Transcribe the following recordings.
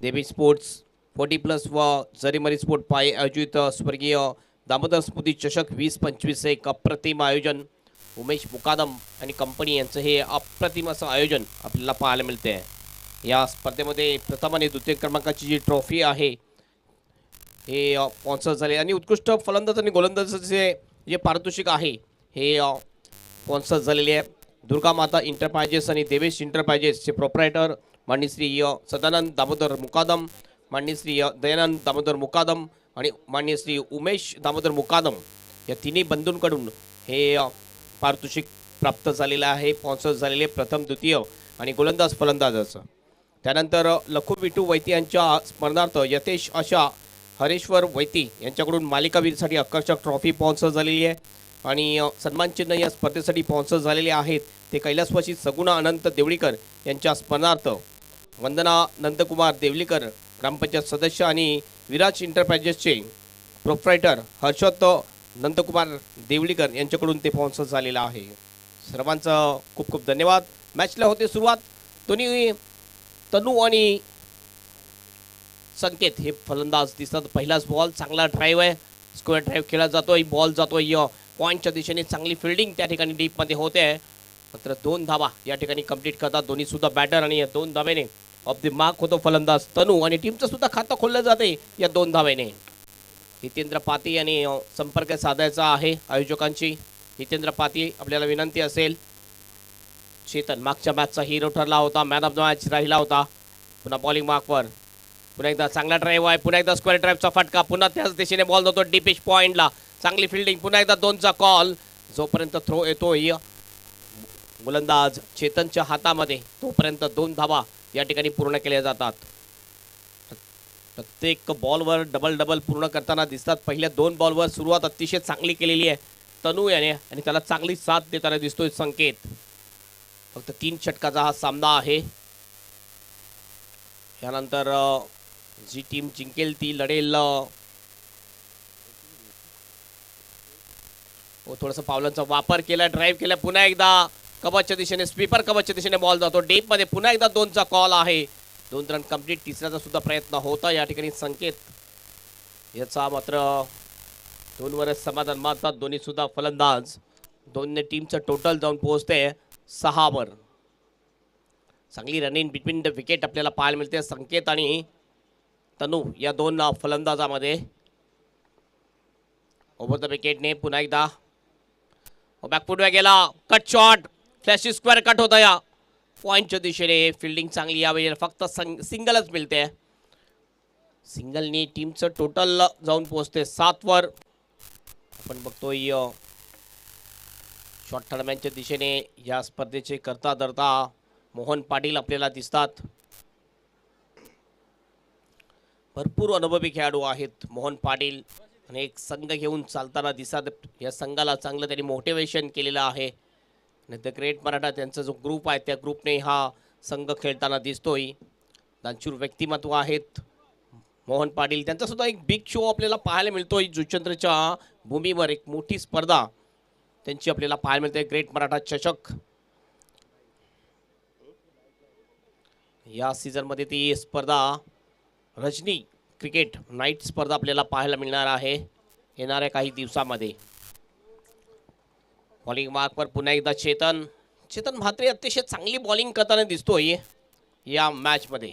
देवी स्पोर्ट्स 40+ व जरीमरी स्पोर्ट पाय आयोजित स्वर्गीय दामोदर स्मृती चषक 2025 एक अप्रतिम आयोजन उमेश मुकादम आणि कंपनी यांचं हे अप्रतिम असं आयोजन आपल्याला पाहायला मिळते आहे। या स्पर्धेमध्ये प्रथम आणि द्वितीय क्रमांकाची जी ट्रॉफी आहे हे स्पॉन्सर झाले आणि उत्कृष्ट फलंदाज आणि गोलंदाजाचे जे पारितोषिक आहे हे स्पॉन्सर झालेले आहे। दुर्गा माता इंटरप्राइजेस आणि देवेश इंटरप्राइजेसचे प्रोप्रायटर माननीय श्री सदानंद दामोदर मुकादम, माननीय श्री दयानंद दामोदर मुकादम आणि माननीय श्री उमेश दामोदर मुकादम या तिन्ही बंधूंकडून हे पारितोषिक प्राप्त झालेलं आहे, स्पॉन्सर झालेले प्रथम द्वितीय आणि गोलंदाज फलंदाजाचं। त्यानंतर लखू विटू वैती यांच्या स्मरणार्थ यतेश अशा हरेश्वर वैती यांच्याकडून मालिकावीरसाठी आकर्षक ट्रॉफी स्पॉन्सर झालेली आहे आणि सन्मान चिन्ह या स्पर्धेसाठी स्पॉन्सर झालेले आहेत ते कैलासवासी सगुणा अनंत देवळीकर यांच्या स्मरणार्थ वंदना नंदकुमार देवलीकर ग्रामपंचायत सदस्य आणि विराज इंटरप्राइजेसचे प्रोप्रायटर हर्षद नंदकुमार देवलीकर यांच्याकडून ते स्पॉन्सर झालेलं आहे। सर्वांचं खूप खूप धन्यवाद। मॅचला होते सुरुवात। दोन्ही तनू आणि संकेत हे फलंदाज दिसतात। पहिलाच बॉल चांगला ड्राईव्ह आहे, स्क्वेअर ड्राईव्ह केला जातोय, बॉल जातोय पॉईंटच्या दिशेने, चांगली फिल्डिंग त्या ठिकाणी डीपमध्ये होते आहे। मात्र 2 धावा या ठिकाणी कंप्लीट करतात दोन्ही सुद्धा बॅटर आणि या 2 धावेने ऑफ द मार्क होतो फलंदाज तनू आणि टीमचं सुद्धा खातं खोललं जाते या 2 धावेने। हितेंद्र पाती यांनी संपर्क साधायचा आहे आयोजकांची। हितेंद्र पाती आपल्याला विनंती असेल। चेतन मागच्या मॅचचा हिरो ठरला होता, मॅन ऑफ द मॅच राहिला होता। पुन्हा बॉलिंग मार्कवर पुन्हा एकदा चांगला ड्राईव्ह आहे, पुन्हा एकदा स्क्वेअर ड्राईव्हचा फटका, पुन्हा त्याच दिशेने बॉल जातो डीपिश पॉइंटला, चांगली फिल्डिंग, पुन्हा एकदा 2चा कॉल। जोपर्यंत थ्रो येतोय गोलंदाज चेतनच्या हातामध्ये तोपर्यंत 2 धावा या ठिकाणी पूर्ण केल्या जातात। प्रत्येक बॉलवर डबल पूर्ण करताना दिसतात। पहिल्या 2 बॉलवर सुरुवात अतिशय चांगली केलेली आहे तनू याने आणि त्याला चांगली साथ देताना दिसतोय संकेत। फक्त 3 षटकाचा हा सामना आहे। यानंतर जी टीम जिंकेल ती लढेल। थोडासा पावलांचा वापर केला, ड्राईव्ह केला, पुन्हा एकदा कवचच्या दिशेने, स्वीपर कवचच्या दिशेने बॉल जातो डीप मध्ये, पुन्हा एकदा 2चा कॉल आहे। 2 रन कंप्लीट, तिसऱ्याचा सुद्धा प्रयत्न होता या ठिकाणी संकेत याचा मात्र 2 वर समाधान मानतात दोन्ही सुद्धा फलंदाज। दोन्ही टीमचं टोटल जाऊन पोहोचते 6 वर। चांगली run in between the wicket आपल्याला पाहायला मिळते संकेत आणि तनू या 2 फलंदाजामध्ये। ओव्हर द विकेटने पुन्हा एकदा बॅकफुटवर गेला, cut shot, flashy square cut होता या पॉइंटच्या दिशेने। फिल्डिंग चांगली यावेळी फक्त सिंगलच मिळते। सिंगलनी टीमचं टोटल जाऊन पोहोचते 7 वर। आपण बघतोय शॉर्ट टर्नमॅनच्या दिशेने या स्पर्धेचे करता धरता मोहन पाटील आपल्याला दिसतात। भरपूर अनुभवी खेळाडू आहेत मोहन पाटील आणि एक संघ घेऊन चालताना दिसतात। या संघाला चांगलं त्यांनी मोटिवेशन केलेलं आहे। द ग्रेट मराठा त्यांचा जो ग्रुप आहे त्या ग्रुपने हा संघ खेळताना दिसतोय। दानशूर व्यक्तिमत्व आहेत मोहन पाटील। त्यांचा सुद्धा एक बिग शो आपल्याला पाहायला मिळतोय जुचंद्रच्या भूमीवर। एक मोठी स्पर्धा त्यांची आपल्याला पाहायला मिळते, ग्रेट मराठा चषक। या सीझनमध्ये ती स्पर्धा रजनी क्रिकेट नाईट स्पर्धा आपल्याला पाहायला मिळणार आहे येणाऱ्या काही दिवसांमध्ये। बॉलिंग मार्कवर पुन्हा एकदा चेतन म्हात्रे अतिशय चांगली बॉलिंग करताना दिसतोय या मॅचमध्ये।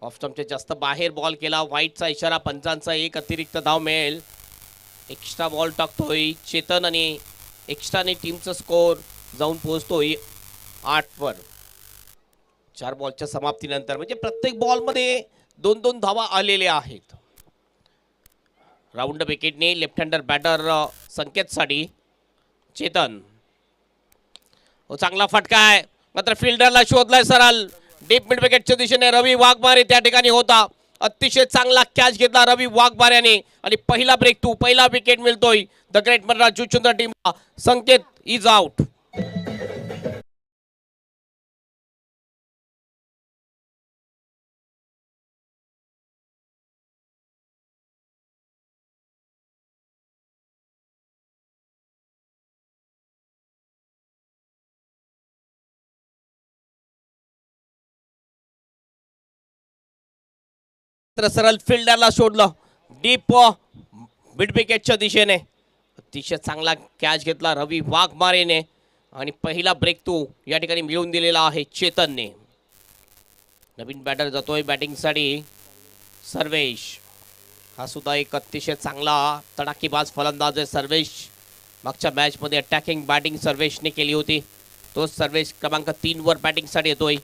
ऑफ स्टंपच्या जास्त बाहेर बॉल केला, व्हाईटचा इशारा, पंचांचा एक अतिरिक्त धाव मिळेल। एक्स्ट्रा बॉल टाकतोय चेतन आणि एक्स्ट्राने टीमचा स्कोर जाऊन पोहोचतोय 8 वर। 4 बॉलच्या समाप्तीनंतर म्हणजे प्रत्येक बॉलमध्ये 2 धावा आलेल्या आहेत। राऊंड विकेटने लेफ्ट हँडर बॅटर संकेतसाठी चेतन, चांगला फटका आहे मात्र फिल्डरला शोधलाय सरळ डीप मिड विकेटच्या दिशेने। रवी वाघमारे त्या ठिकाणी होता, अतिशय चांगला कॅच घेतला रवी वाघमारेने आणि पहिला ब्रेक टू, पहिला विकेट मिळतोय द ग्रेट मराठा जुचंद्र टीमला। संकेत इज आउट। तर सरळ फिल्डरला सोडलं डीप मिड विकेटच्या दिशेने. अतिशय चांगला कॅच घेतला रवी वाघमारेने आणि पहिला ब्रेक थ्रू या ठिकाणी मिळवून दिलेला आहे चेतनने. नवीन बॅटर जातोय बॅटिंगसाठी सर्वेश. हा सुद्धा एक अतिशय चांगला तडाखेबाज फलंदाज आहे सर्वेश. मागच्या मॅचमध्ये अटॅकिंग बॅटिंग सर्वेशने केली होती. तोच सर्वेश क्रमांक 3 वर बॅटिंगसाठी येतोय.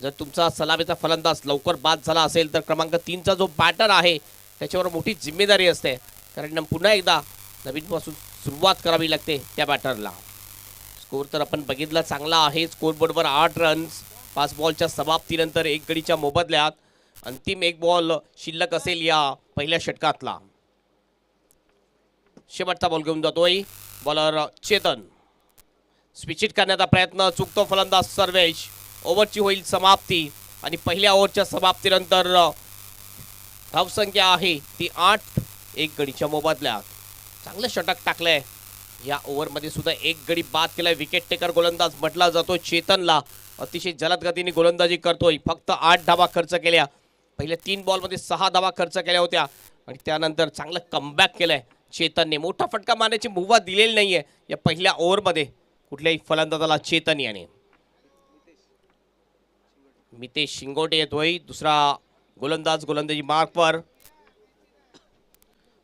जर तुमचा सलामीचा फलंदाज लवकर बाद झाला असेल तर क्रमांक 3चा जो बॅटर आहे त्याच्यावर मोठी जिम्मेदारी असते, कारण पुन्हा एकदा नवीनपासून सुरुवात करावी लागते त्या बॅटरला. स्कोर तर आपण बघितला चांगला आहे. स्कोरबोर्डवर 8 रन्स 5 बॉलच्या समाप्तीनंतर 1 गडीच्या मोबदल्यात. अंतिम 1 बॉल शिल्लक असेल या पहिल्या षटकातला. शेवटचा बॉल घेऊन जातोय बॉलर चेतन. स्विच करण्याचा प्रयत्न, चुकतो फलंदाज सर्वेश. ओव्हरची होईल समाप्ती आणि पहिल्या ओव्हरच्या समाप्तीनंतर धावसंख्या आहे ती 8. 1 गडीच्या मोबदल्यात. चांगलं षटक टाकलंय या ओव्हरमध्ये सुद्धा. 1 गडी बाद केलाय. विकेट टेकर गोलंदाज म्हटला जातो चेतनला. अतिशय जलद गतीने गोलंदाजी करतोय. फक्त 8 धावा खर्च केल्या. पहिल्या 3 बॉलमध्ये 6 धावा खर्च केल्या होत्या आणि त्यानंतर चांगलं कमबॅक केलंय चेतनने. मोठा फटका मारण्याची मुभा दिलेली नाहीये या पहिल्या ओव्हरमध्ये कुठल्याही फलंदाजाला चेतन याने. मितेश शिंगोटे येतोय दुसरा गोलंदाज गोलंदाजी मार्कवर.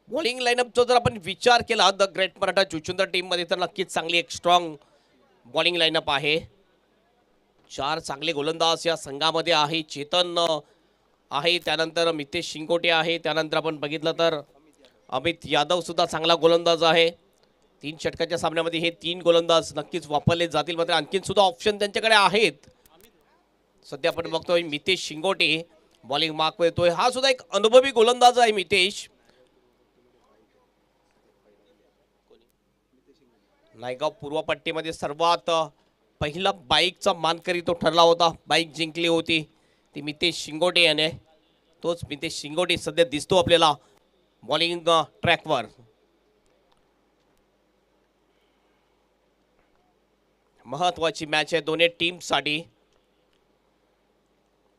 बॉलिंग लाईनअपचा जर आपण विचार केला द ग्रेट मराठा चुचुंदर टीममध्ये तर नक्कीच चांगली एक स्ट्रॉंग बॉलिंग लाईनअप आहे. 4 चांगले गोलंदाज या संघामध्ये आहे. चेतन आहे, त्यानंतर मितेश शिंगोटे आहे, त्यानंतर आपण बघितलं तर अमित यादव सुद्धा चांगला गोलंदाज आहे. 3 षटकाच्या सामन्यामध्ये हे 3 गोलंदाज नक्कीच वापरले जातील. मात्र आणखीन सुद्धा ऑप्शन त्यांच्याकडे आहेत. सध्या आपण बघतोय मितेश शिंगोटे बॉलिंग मार्क येतोय. हा सुद्धा एक अनुभवी गोलंदाज आहे मितेश. नायगाव पूर्व पट्टीमध्ये सर्वात पहिला बाईकचा मानकरी तो ठरला होता. बाईक जिंकली होती ती मितेश शिंगोटे याने. तोच मितेश शिंगोटे सध्या दिसतो आपल्याला बॉलिंग ट्रॅकवर. महत्वाची मॅच आहे दोन्ही टीमसाठी.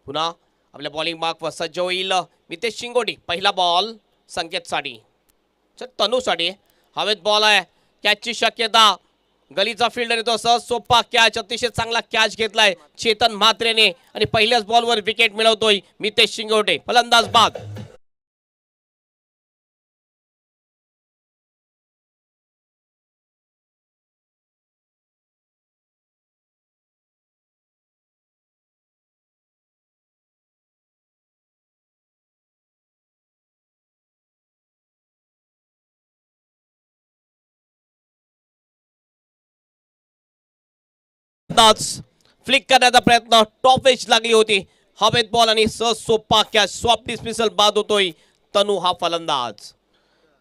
पुन्हा आपल्या बॉलिंग मार्कवर सज्ज होईल मितेश शिंगोटे. पहिला बॉल संकेतसाठी, तनूसाठी. हवेत बॉल आहे, कॅचची शक्यता. गलीचा फिल्डर येतो, सहज सोपा कॅच. अतिशय चांगला कॅच घेतलाय चेतन म्हात्रेने आणि पहिल्याच बॉलवर विकेट मिळवतोय मितेश शिंगोटे. फलंदाज बाद. फ्लिक करण्याचा प्रयत्न, टॉप एज लागली होती. हवेत बॉल आणि सहज सोपा कॅच. सॉफ्ट डिस्मिसल बाद होतोय तनू हा फलंदाज.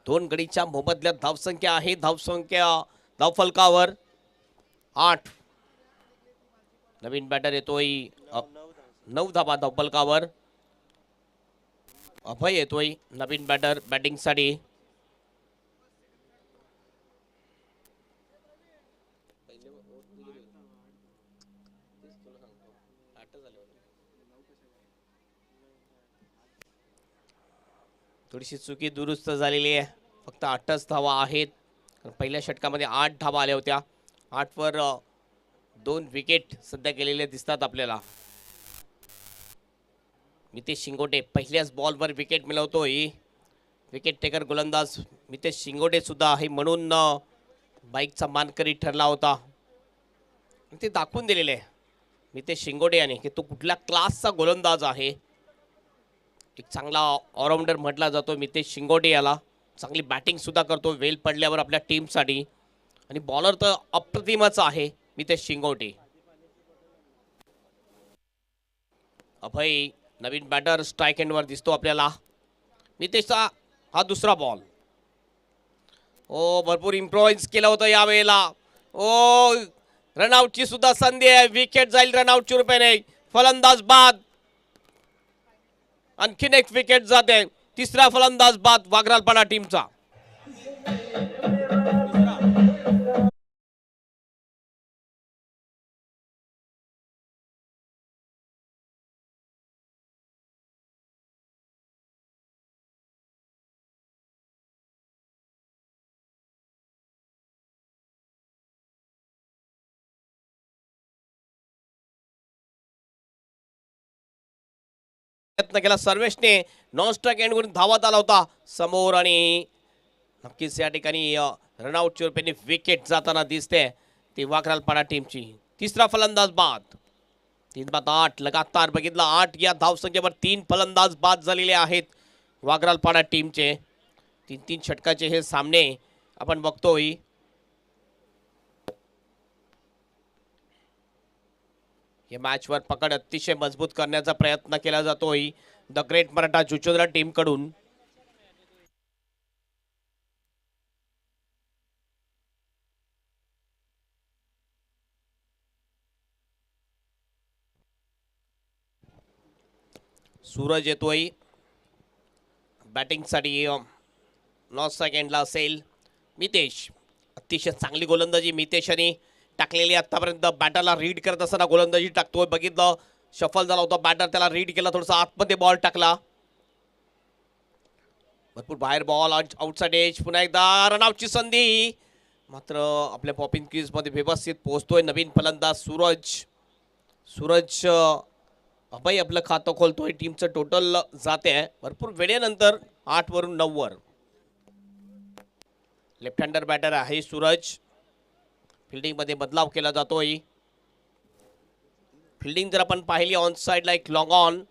2 गडीच्या मोबदल्यात धावसंख्या आहे. धावफलकावर 8. नवीन बॅटर येतोय 9 धावा धावफलकावर. अभय येतोय नवीन बॅटर बॅटिंगसाठी. थोडीशी चुकी दुरुस्त झालेली आहे. फक्त 8च धावा आहेत. पहिल्या षटकामध्ये 8 धावा आल्या होत्या. 8 वर 2 विकेट सध्या गेलेले दिसतात आपल्याला. मितेश शिंगोटे पहिल्याच बॉलवर विकेट मिळवतोय. विकेट टेकर गोलंदाज मितेश शिंगोटे सुद्धा आहे, म्हणून बाईकचा मानकरी ठरला होता. ते दाखवून दिलेले आहे मितेश शिंगोटे याने की तो कुठल्या क्लासचा गोलंदाज आहे. एक चांगला ऑलराऊंडर म्हटला जातो मितेश शिंगोटे याला. चांगली बॅटिंग सुद्धा करतो वेल पडल्यावर आपल्या टीमसाठी. आणि बॉलर तर अप्रतिमच आहे मितेश शिंगोटे. अभय नवीन बॅटर स्ट्राईक एंडवर दिसतो आपल्याला. मितेशचा हा दुसरा बॉल. ओ भरपूर इम्प्रोवाइज केलं होतं यावेळेला. ओ रनआउटची सुद्धा संधी आहे. विकेट जाईल रनआउटच्या रूपाने. फलंदाज बाद. आणखीन एक विकेट जाते. तिसरा फलंदाज बाद वाघरालपाडा टीमचा. प्रयत्न केला सर्वेशने, नॉन स्ट्राइक एंड करून धावत आला होता समोर आणि नक्कीच या ठिकाणी रनआउटची रुपयाने विकेट जाताना दिसते ती वाकरालपाडा टीमची. तिसरा फलंदाज बाद. 3 बाद 8 लगातार बघितलं 8 या धावसंख्येवर 3 फलंदाज बाद झालेले आहेत वाकरालपाडा टीमचे. 3-3 षटकाचे हे सामने आपण बघतोय. या मॅचवर पकड अतिशय मजबूत करण्याचा प्रयत्न केला जातोय द ग्रेट मराठा जुचोद्रा टीम कडून. सूरज येतोय बॅटिंगसाठी. नॉन स्ट्राइक एंडला असेल मितेश. अतिशय चांगली गोलंदाजी मितेशने टाकलेली आतापर्यंत. बॅटरला रीड करत असताना गोलंदाजी टाकतोय. बघितलं शफल झाला होता बॅटर, त्याला रीड केला, थोडासा आतमध्ये बॉल टाकला, भरपूर बाहेर बॉल आउटसाइड एज. पुन्हा एकदा रनआउटची संधी, मात्र आपल्या पॉपिंग क्रीज मध्ये व्यवस्थित पोहोचतोय नवीन फलंदाज सूरज अभय आपलं खातं खोलतोय. टीमचं टोटल जाते भरपूर वेळेनंतर 8 वरून 9 वर. लेफ्ट हँडर बॅटर आहे सूरज. फिल्डिंग मध्ये बदलाव केला जातोय. फिल्डिंग जर आपण पाहिली ऑन साइडला एक लॉंग ऑन,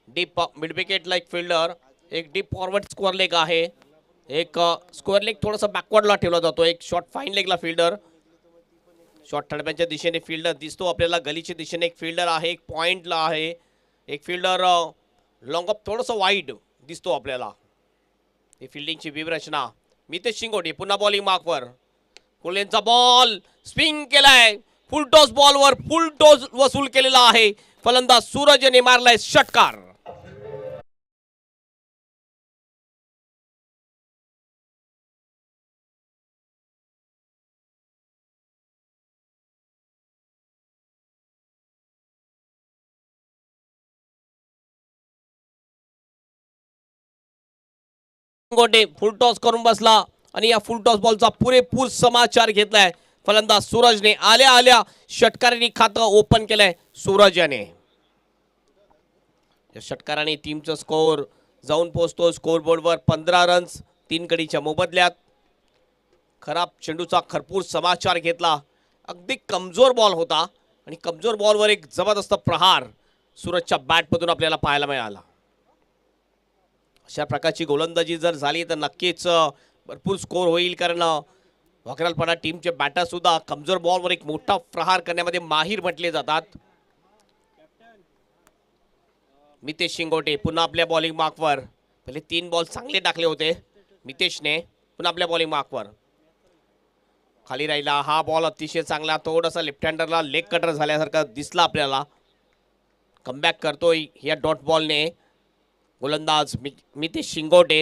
डीप मिड विकेटला एक फिल्डर, एक डीप फॉरवर्ड स्क्वेअर लेग आहे, एक स्क्वेअर लेग थोडासा बॅकवर्डला ठेवला जातो, एक शॉर्ट फाईन लेगला फिल्डर, शॉर्ट थडब्यांच्या दिशेने फिल्डर दिसतो आपल्याला, गलीच्या दिशेने एक फिल्डर आहे, एक पॉइंटला आहे एक फिल्डर, लॉंग अप थोडंसं वाईड दिसतो आपल्याला. ही फिल्डिंगची व्यूहरचना. मितेश शिंगोटे पुन्हा बॉलिंग मार्कवर. कोल्हेंचा बॉल स्विंग केलाय, फुल टॉस बॉलवर फुल टॉस वसूल केलेला आहे. फलंदाज सूरज याने मारलाय षटकार. गोटे फुल टॉस करून बसला आणि या फुल टॉस बॉलचा पुरेपूर समाचार घेतलाय फलंदाज सूरजने. आल्या आल्या षटकाराने खातं ओपन केलंय सूरज याने. या षटकाराने टीमचा स्कोर जाऊन पोहोचतो स्कोर बोर्डवर 15 रन्स 3 कडीच्या मोबदल्यात. खराब चेंडूचा भरपूर समाचार घेतला. अगदी कमजोर बॉल होता आणि कमजोर बॉलवर एक जबरदस्त प्रहार सूरजच्या बॅटमधून आपल्याला पाहायला मिळाला. अशा प्रकारची गोलंदाजी जर झाली तर नक्कीच भरपूर स्कोर होईल, कारण वाकरालपाडा टीमचे बॅटर सुद्धा कमजोर बॉलवर एक मोठा प्रहार करण्यामध्ये माहिर म्हटले जातात. मितेश शिंगोटे पुन्हा आपल्या बॉलिंग मार्कवर. पहिले 3 बॉल चांगले टाकले होते मितेशने. पुन्हा आपल्या बॉलिंग मार्कवर खाली राहिला. हा बॉल अतिशय चांगला, थोडासा लेफ्ट हँडरला लेग कटर झाल्यासारखा दिसला आपल्याला. कमबॅक करतोय या डॉट बॉलने गोलंदाज मितेश शिंगोटे.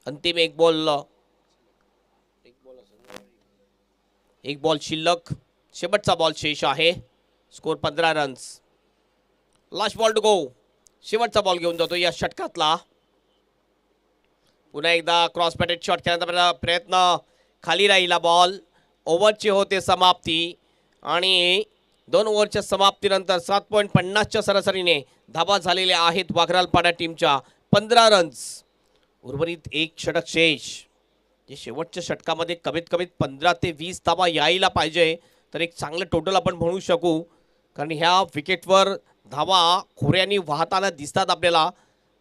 अंतिम एक बॉल शिल्लक, शेवटचा बॉल शेष आहे. Score 15 runs. Last ball to go. शेवटचा बॉल घेऊन जातो या षटकातला. पुन्हा एकदा क्रॉस बॅटेड शॉट खेळण्याचा प्रयत्न, खाली राहिला बॉल. ओव्हरची होते समाप्ती आणि 2 ओव्हरच्या समाप्तीनंतर 7.50च्या सरासरीने धाबा झालेल्या आहेत वाकरालपाडा टीमच्या. 15 रन्स. उर्वरित एक षटक शेष. जे शेवटच्या षटकामध्ये कमीत कमीत 15 ते 20 धाबा यायला पाहिजे तर एक चांगलं टोटल आपण म्हणू शकू, कारण ह्या विकेटवर धावा खोऱ्यांनी वाहताना दिसतात आपल्याला.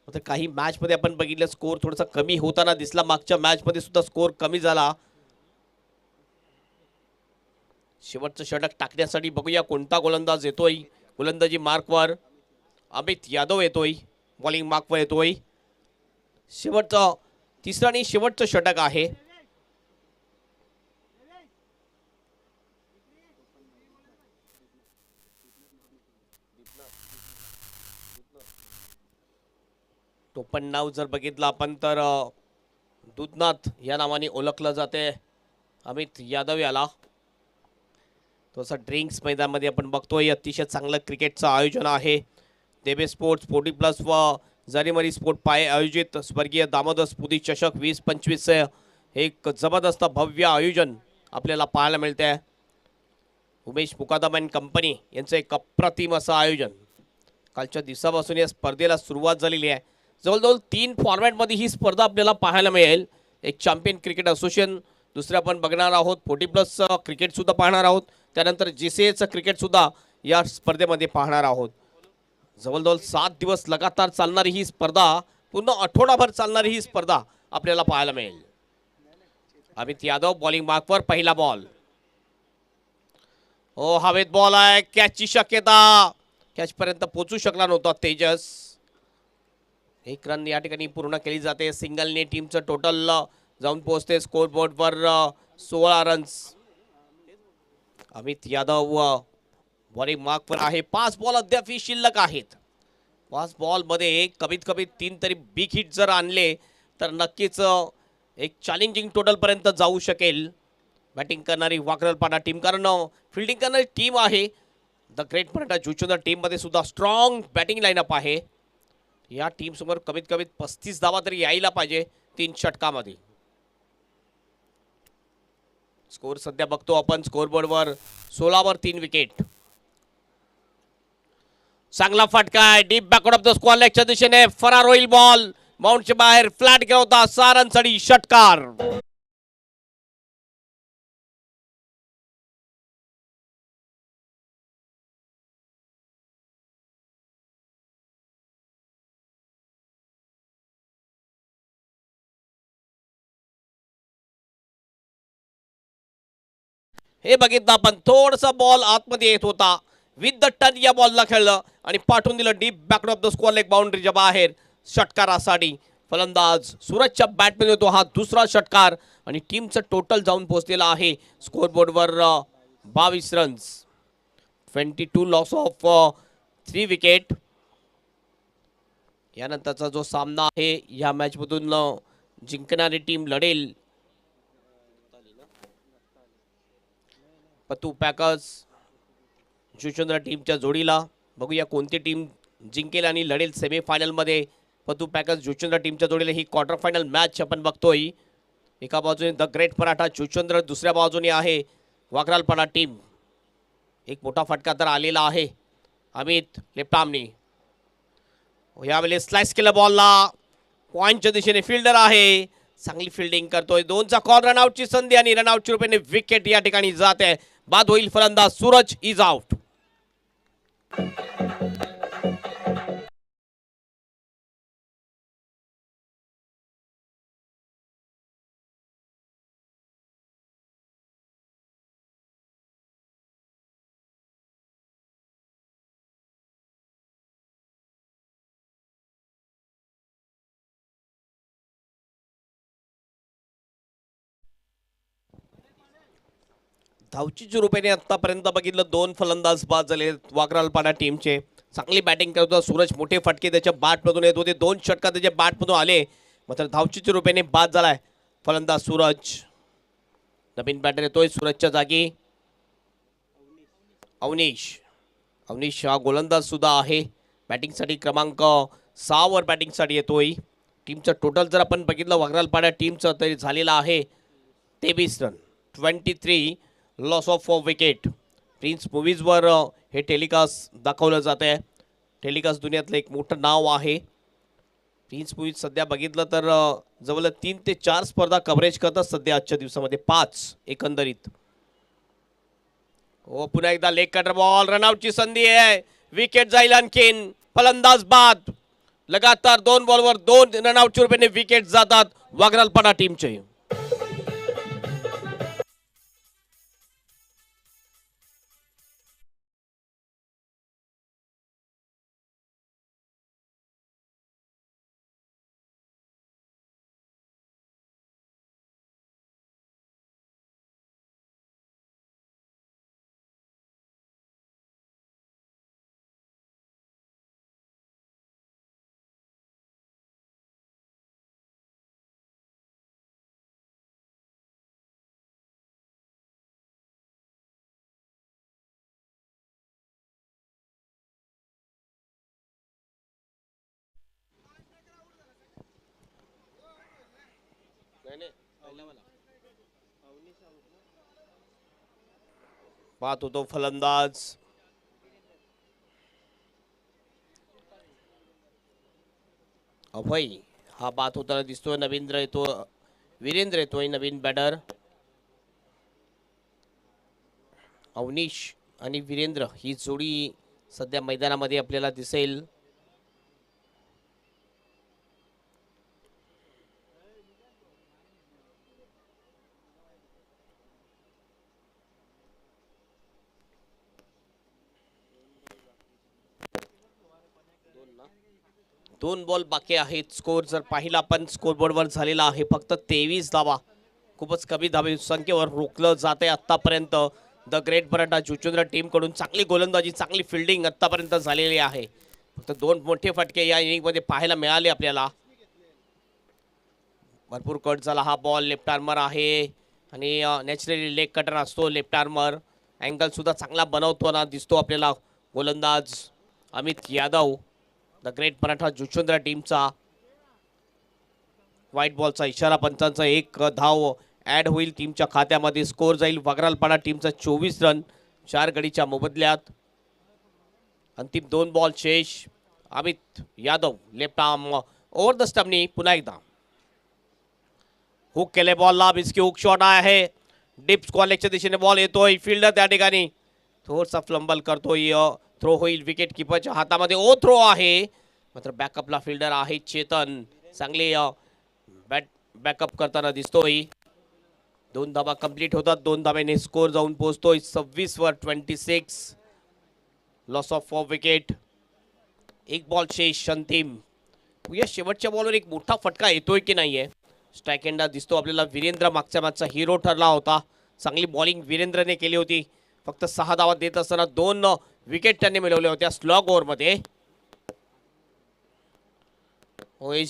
तर काही मॅचमध्ये आपण बघितलं स्कोर थोडासा कमी होताना दिसला. मागच्या मॅचमध्ये सुद्धा स्कोर कमी झाला. शेवटचं षटक टाकण्यासाठी बघूया कोणता गोलंदाज येतोय. गोलंदाजी मार्कवर अमित यादव येतोय, बॉलिंग मार्कवर येतोय. शेवटचं तिसरं आणि शेवटचं षटक आहे. टोपण नाव जर बघितलं आपण तर दूधनाथ या नावाने ओळखलं जाते अमित यादव याला. थोडासा ड्रिंक्स मैदानामध्ये आपण बघतोय. अतिशय चांगलं क्रिकेटचं आयोजन आहे. देबे स्पोर्ट्स 40+ व जरीमरी स्पोर्ट पाय आयोजित स्वर्गीय दामोदर स्मृती चषक 2025 एक जबरदस्त भव्य आयोजन आपल्याला पाहायला मिळते आहे. उमेश मुकादम अँड कंपनी यांचं एक अप्रतिम असं आयोजन. कालच्या दिवसापासून या स्पर्धेला सुरुवात झालेली आहे. जवळजवळ 3 फॉर्मॅटमध्ये ही स्पर्धा आपल्याला पाहायला मिळेल. एक चॅम्पियन क्रिकेट असोसिएशन, दुसरे आपण बघणार आहोत 40+ क्रिकेटसुद्धा पाहणार आहोत. त्यानंतर GCAचं क्रिकेटसुद्धा या स्पर्धेमध्ये पाहणार आहोत. जवळजवळ 7 दिवस लगातार चालणारी ही स्पर्धा, पूर्ण आठवडाभर चालणारी ही स्पर्धा आपल्याला पाहायला मिळेल. अमित यादव बॉलिंग मार्कवर, पहिला बॉल. हो, हवेत बॉल आहे, कॅचची शक्यता. कॅच पर्यंत पोहोचू शकला नव्हता तेजस. 1 रन या ठिकाणी पूर्ण केली जाते. सिंगलने टीमचं टोटल जाऊन पोहोचते स्कोर बोर्डवर 16 रन्स. अमित यादव बॉलिंग मार्कवर आहे. 5 बॉल अद्याप शिल्लक आहेत. 5 बॉलमध्ये कमीत कमी 3 तरी बिग हिट जर आणले तर नक्कीच एक चॅलेंजिंग टोटल पर्यंत जाऊ शकेल बॅटिंग करणारी वाकरलपाडा टीम. कारण फिल्डिंग करणारी टीम आहे. द ग्रेट मराठा जुचंद्र टीममध्ये सुद्धा स्ट्रॉंग बॅटिंग लाईनअप आहे. या टीम समोर कमीत कमी 35 धावा तरी यायला पाहिजे 3 षटकामध्ये. स्कोर सध्या बघतो आपण स्कोरबोर्डवर 16 वर 3 विकेट. चांगला फटका आहे, deep backward of the square लेगच्या दिशेने फरार होईल बॉल. बाउंडच्या बाहेर फ्लॅट गेला होता. 6 रनसाठी षटकार. हे बघितलं आपण, थोडासा बॉल आतमध्ये येत होता. विथ द टच या बॉलला खेळलं आणि पाठवून दिलं deep backward of the square leg बाउंड्रीच्या बाहेर षटकारासाठी. फलंदाज सूरजच्या बॅटमध्ये होतो हा दुसरा षटकार आणि टीमचं टोटल जाऊन पोहोचलेलं आहे स्कोरबोर्डवर 22 रन्स. 22 loss of 3 wicket. यानंतरचा जो सामना आहे या मॅचमधून जिंकणारी टीम लढेल पतू पॅकर्स जुचंद्र टीमच्या जोडीला. बघूया कोणती टीम जिंकेल आणि लढेल सेमीफायनलमध्ये. पतू पॅकर्स जुचंद्र टीमच्या जोडीला ही क्वार्टर फायनल मॅच आपण बघतोय. एका बाजूने द ग्रेट मराठा जुचंद्र, दुसऱ्या बाजूने आहे वाकरालपाडा टीम. एक मोठा फटका तर आलेला आहे. अमित लेफ्ट आर्मनी यावेळी स्लाइस केलं बॉलला. पॉइंटच्या दिशेने फिल्डर आहे, चांगली फिल्डिंग करतोय. 2चा कॉल, रनआउटची संधी आणि रनआउटच्या रूपाने विकेट या ठिकाणी जात आहे. बाद होईल फलंदाज सूरज इज आउट. धावचीच्या रूपाने आतापर्यंत बघितलं 2 फलंदाज बाद झाले वाकरालपाडा टीमचे. चांगली बॅटिंग करत होता सूरज, मोठे फटके त्याच्या बॅटमधून येत होते. 2 षटकार त्याच्या बॅटमधून आले, मात्र धावचीच्या रूपाने बाद झालाय फलंदाज सूरज. नवीन बॅटर येतोय सूरजच्या जागी अवनीश. अवनीश हा गोलंदाज सुद्धा आहे. बॅटिंगसाठी क्रमांक 6 वर बॅटिंगसाठी येतोय. टीमचं टोटल जर आपण बघितलं वाकरालपाडा टीमचं तरी झालेलं आहे 23 run. 23 loss of 4 wicket. Prince मूवीजवर हे टेलिकास्ट दाखवलं जात आहे. टेलिकास्ट दुनियातलं एक मोठं नाव आहे. प्रिन्स मूवीज सध्या बघितलं तर जवळ 3 ते 4 स्पर्धा कव्हरेज करतात सध्या आजच्या दिवसामध्ये, 5 एकंदरीत. हो, पुन्हा एकदा लेग कटर बॉल, रनआउटची संधी आहे. विकेट जाईल आणखीन. फलंदाज बाद. लगातार 2 बॉलवर 2 रनआउटच्या रूपाने विकेट जातात वाकरालपाडा टीमचे. पाहत होतो फलंदाज अभय हा बाद होताना दिसतोय. वीरेंद्र येतोय नवीन बॅटर. अवनीश आणि वीरेंद्र ही जोडी सध्या मैदानामध्ये आपल्याला दिसेल. दोन बॉल बाकी आहेत. स्कोर जर पाहिला आपण स्कोरबोर्डवर झालेला आहे फक्त 23 धावा. खूपच कमी धावे संख्येवर रोखलं जाते आतापर्यंत. The great Maratha Juchandra team कडून चांगली गोलंदाजी, चांगली फिल्डिंग आतापर्यंत झालेली आहे. फक्त दोन मोठे फटके या इनिंग मध्ये पाहायला मिळाले आपल्याला. भरपूर कट झाला हा बॉल. लेफ्ट आर्मर आहे आणि नॅचरली लेग कटर असतो लेफ्ट आर्मर. अँगल सुद्धा चांगला बनवतो ना दिसतो आपल्याला गोलंदाज अमित यादव. द ग्रेट मराठा जुचंद्र टीमचा व्हाईट बॉलचा इशारा पंचांचा. एक धाव ऍड होईल टीमच्या खात्यामध्ये. स्कोर जाईल वागरालपाडा टीमचा 24 रन 4 गडीच्या मोबदल्यात. अंतिम 2 बॉल शेष. Amit Yadav left arm over the स्टंपनी पुन्हा एकदा हुक केले बॉलला. बिस्की हुक शॉट आहे. डिप्स कॉलेजच्या दिशेने बॉल येतोय. फिल्डर त्या ठिकाणी थोडासा फ्लंबल करतोय. थ्रो होईल विकेट किपरच्या हातामध्ये. ओ थ्रो आहे मात्र बॅकअपला फिल्डर आहे चेतन. चांगले बॅकअप करताना दिसतोय. 2 धावा कंप्लीट होतात. 2 धाब्याने स्कोर जाऊन पोहोचतोय 26 वर 26. Loss of 4 wicket. एक बॉल शेष अंतिम. या शेवटच्या बॉलवर एक मोठा फटका येतोय की नाहीये. स्ट्राईक एंडा दिसतो आपल्याला. वीरेंद्र मागच्या मॅचचा हिरो ठरला होता. चांगली बॉलिंग वीरेंद्रने केली होती. फक्त 6 धावा देत असताना 2 विकेट त्यांनी मिळवल्या होत्या स्लॉग ओव्हरमध्ये.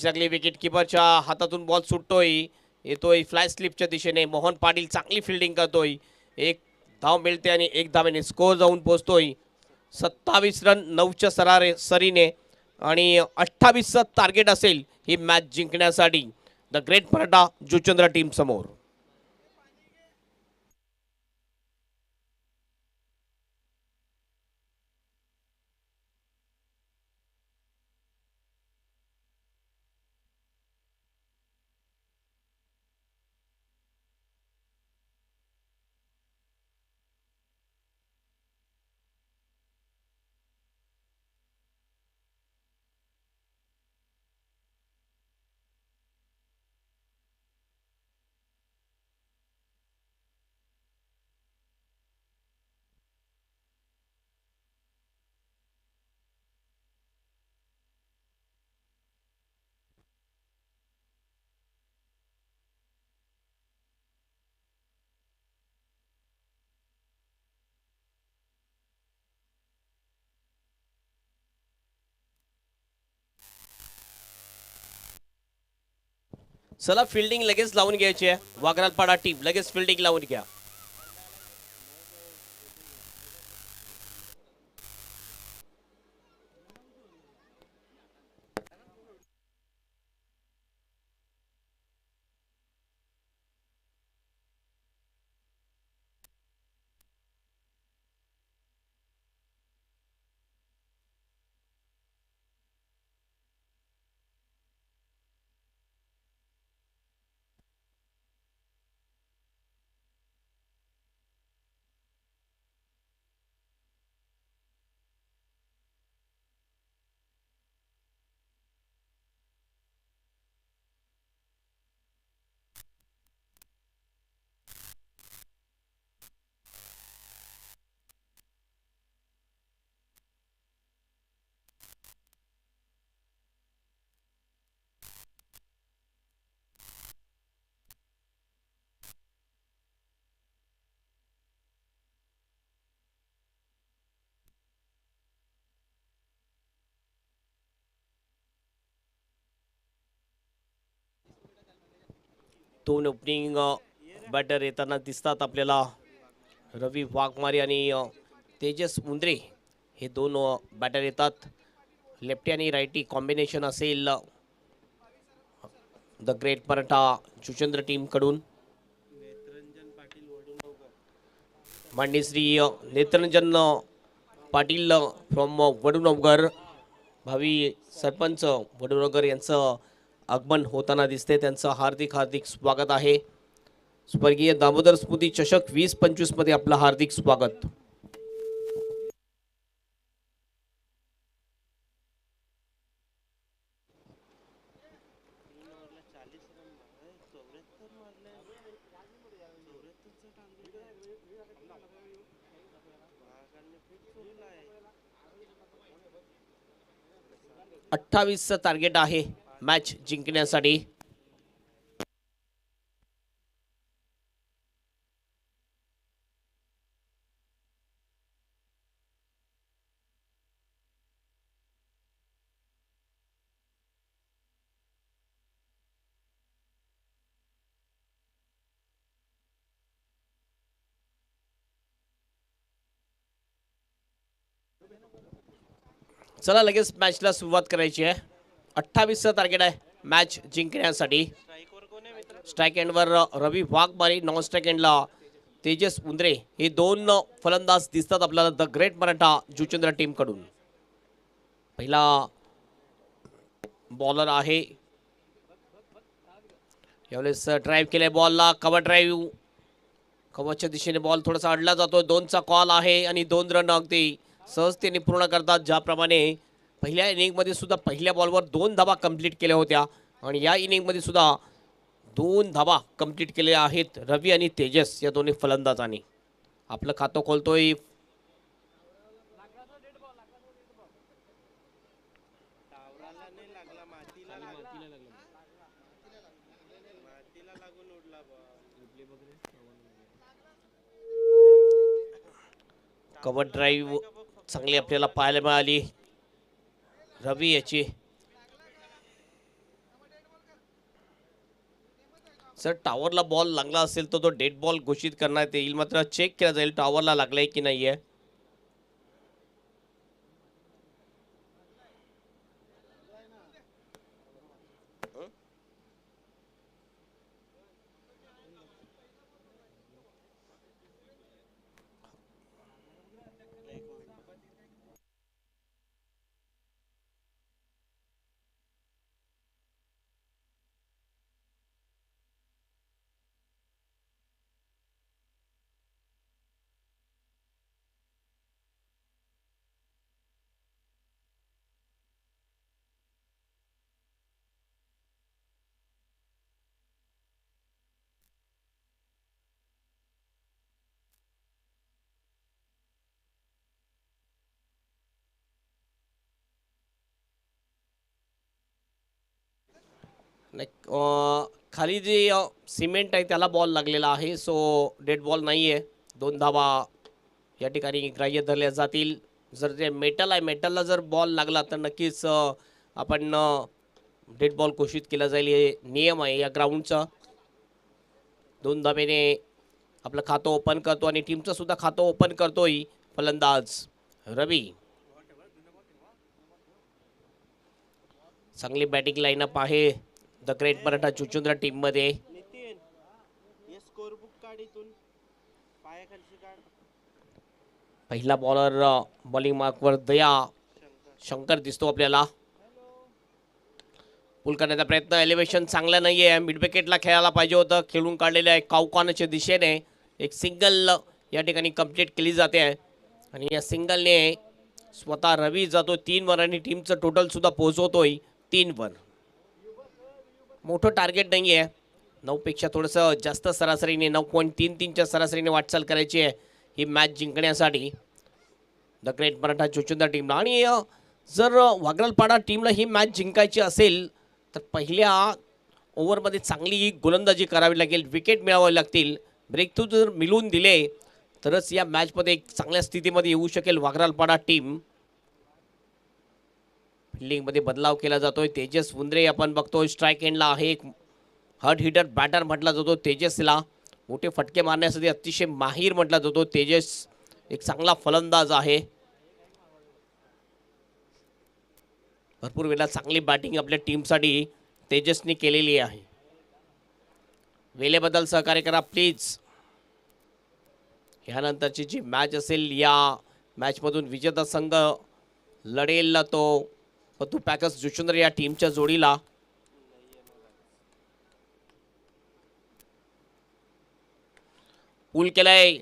लागली विकेट किपरच्या हातातून बॉल सुटतोय. येतोय फ्लाय स्लिपच्या दिशेने. मोहन पाटील चांगली फिल्डिंग करतोय. एक धाव मिळते आणि एक धावेने स्कोर जाऊन पोहोचतोय 27 रन 9च्या सरीने. आणि 28चं टार्गेट असेल ही मॅच जिंकण्यासाठी the great Maratha Juchandra team समोर. चला फिल्डिंग लगेच लावून घ्यायची आहे. वागरालपाडा टीम लगेच फिल्डिंग लावून घ्या. दोन ओपनिंग बॅटर येताना दिसतात आपल्याला. रवी वाघमारे आणि तेजस मुंद्रे हे 2 बॅटर येतात. लेफ्टी आणि राईटी कॉम्बिनेशन असेल the great Maratha Juchandra team कडून. मांडे श्री नेत्रंजन पाटील फ्रॉम वडुनवगर. भावी सरपंच वडोरकर यांचं आगमन होताना दिसते. त्यांचं हार्दिक हार्दिक स्वागत आहे. स्वर्गीय दामोदर स्मृती चषक 2025 मध्ये आपलं हार्दिक स्वागत. चं टार्गेट आहे मॅच जिंकण्यासाठी. चला लगेच मॅचला सुरुवात करायची आहे. 28चं टार्गेट आहे मॅच जिंकण्यासाठी. स्ट्राईक एंडवर रवी वाघमारे, नॉन स्ट्राईक एंडला तेजस उंद्रे हे दोन फलंदाज दिसतात आपल्याला the great Maratha Juchandra team कडून. पहिला बॉलर आहे यावेळेस ड्राईव्ह केले बॉलला, कव्हर ड्राईव्ह, कव्हरच्या दिशेने बॉल थोडासा अडला जातो. 2चा कॉल आहे आणि 2 रन अगदी सहजतेने पूर्ण करतात. ज्याप्रमाणे पहिल्या इनिंगमध्ये सुद्धा पहिल्या बॉलवर 2 धावा कंप्लीट केल्या होत्या आणि या इनिंगमध्ये सुद्धा 2 धावा कंप्लीट केलेल्या आहेत रवी आणि तेजस या दोन्ही फलंदाजांनी. आपलं खातं खोलतोय कव्हर ड्राईव्ह चांगली आपल्याला पाहायला मिळाली रवी याची. सर टॉवरला बॉल लागला असेल तर तो डेड बॉल घोषित करण्यात येईल, मात्र चेक केला जाईल टॉवरला लागलाय की नाहीये. खाली जे सिमेंट आहे त्याला बॉल लागलेला आहे, सो डेड बॉल नाही आहे. 2 धावा या ठिकाणी ग्राह्य धरल्या जातील. जर ते मेटल आहे, मेटलला जर बॉल लागला तर नक्कीच आपण डेड बॉल घोषित केला जाईल. हे नियम आहे या ग्राउंडचा. 2 धावेने आपलं खातं ओपन करतो आणि टीमचं सुद्धा खातं ओपन करतोय फलंदाज रवी. चांगली बॅटिंग लाईनअप आहे the great Maratha Juchandra team मध्ये. पहिला बॉलर बॉलिंग मार्कवर दया शंकर दिसतो आपल्याला. पुल करण्याचा प्रयत्न, एलिव्हेशन चांगलं नाहीये, मिड विकेटला खेळायला पाहिजे होतं. खेळून काढलेलं आहे कावकानच्या दिशेने. एक सिंगल या ठिकाणी कंप्लीट केली जाते आणि या सिंगलने स्वतः रवी जातो 3 वर आणि टीमचं टोटल सुद्धा पोहोचवतोय 3 वर. मोठं टार्गेट नाही आहे, 9 पेक्षा थोडंसं जास्त सरासरीने 9.33च्या सरासरीने वाटचाल करायची आहे ही मॅच जिंकण्यासाठी द ग्रेट मराठा जुचंद्र टीमला. आणि जर वागरालपाडा टीमला ही मॅच जिंकायची असेल तर पहिल्या ओव्हरमध्ये चांगली गोलंदाजी करावी लागेल, विकेट मिळवावे लागतील. ब्रेक थ्रू जर मिळवून दिले तरच या मॅचमध्ये एक चांगल्या स्थितीमध्ये येऊ शकेल वागरालपाडा टीम. फिल्डिंगमध्ये बदलाव केला जातोय. तेजस उंद्रे आपण बघतोय स्ट्राईक एंडला आहे. एक हार्ड हिटर बॅटर म्हटला जातो तेजसला. मोठे फटके मारण्यासाठी अतिशय माहीर म्हटला जातो तेजस. एक चांगला फलंदाज आहे. भरपूर वेळा चांगली बॅटिंग आपल्या टीमसाठी तेजसने केलेली आहे. वेळेबद्दल सहकार्य करा प्लीज. ह्यानंतरची जी मॅच असेल या मॅचमधून विजेता संघ लढेल तो पतू पॅकर्स जुचंद्र या टीमच्या जोडीला. पूल केलाय,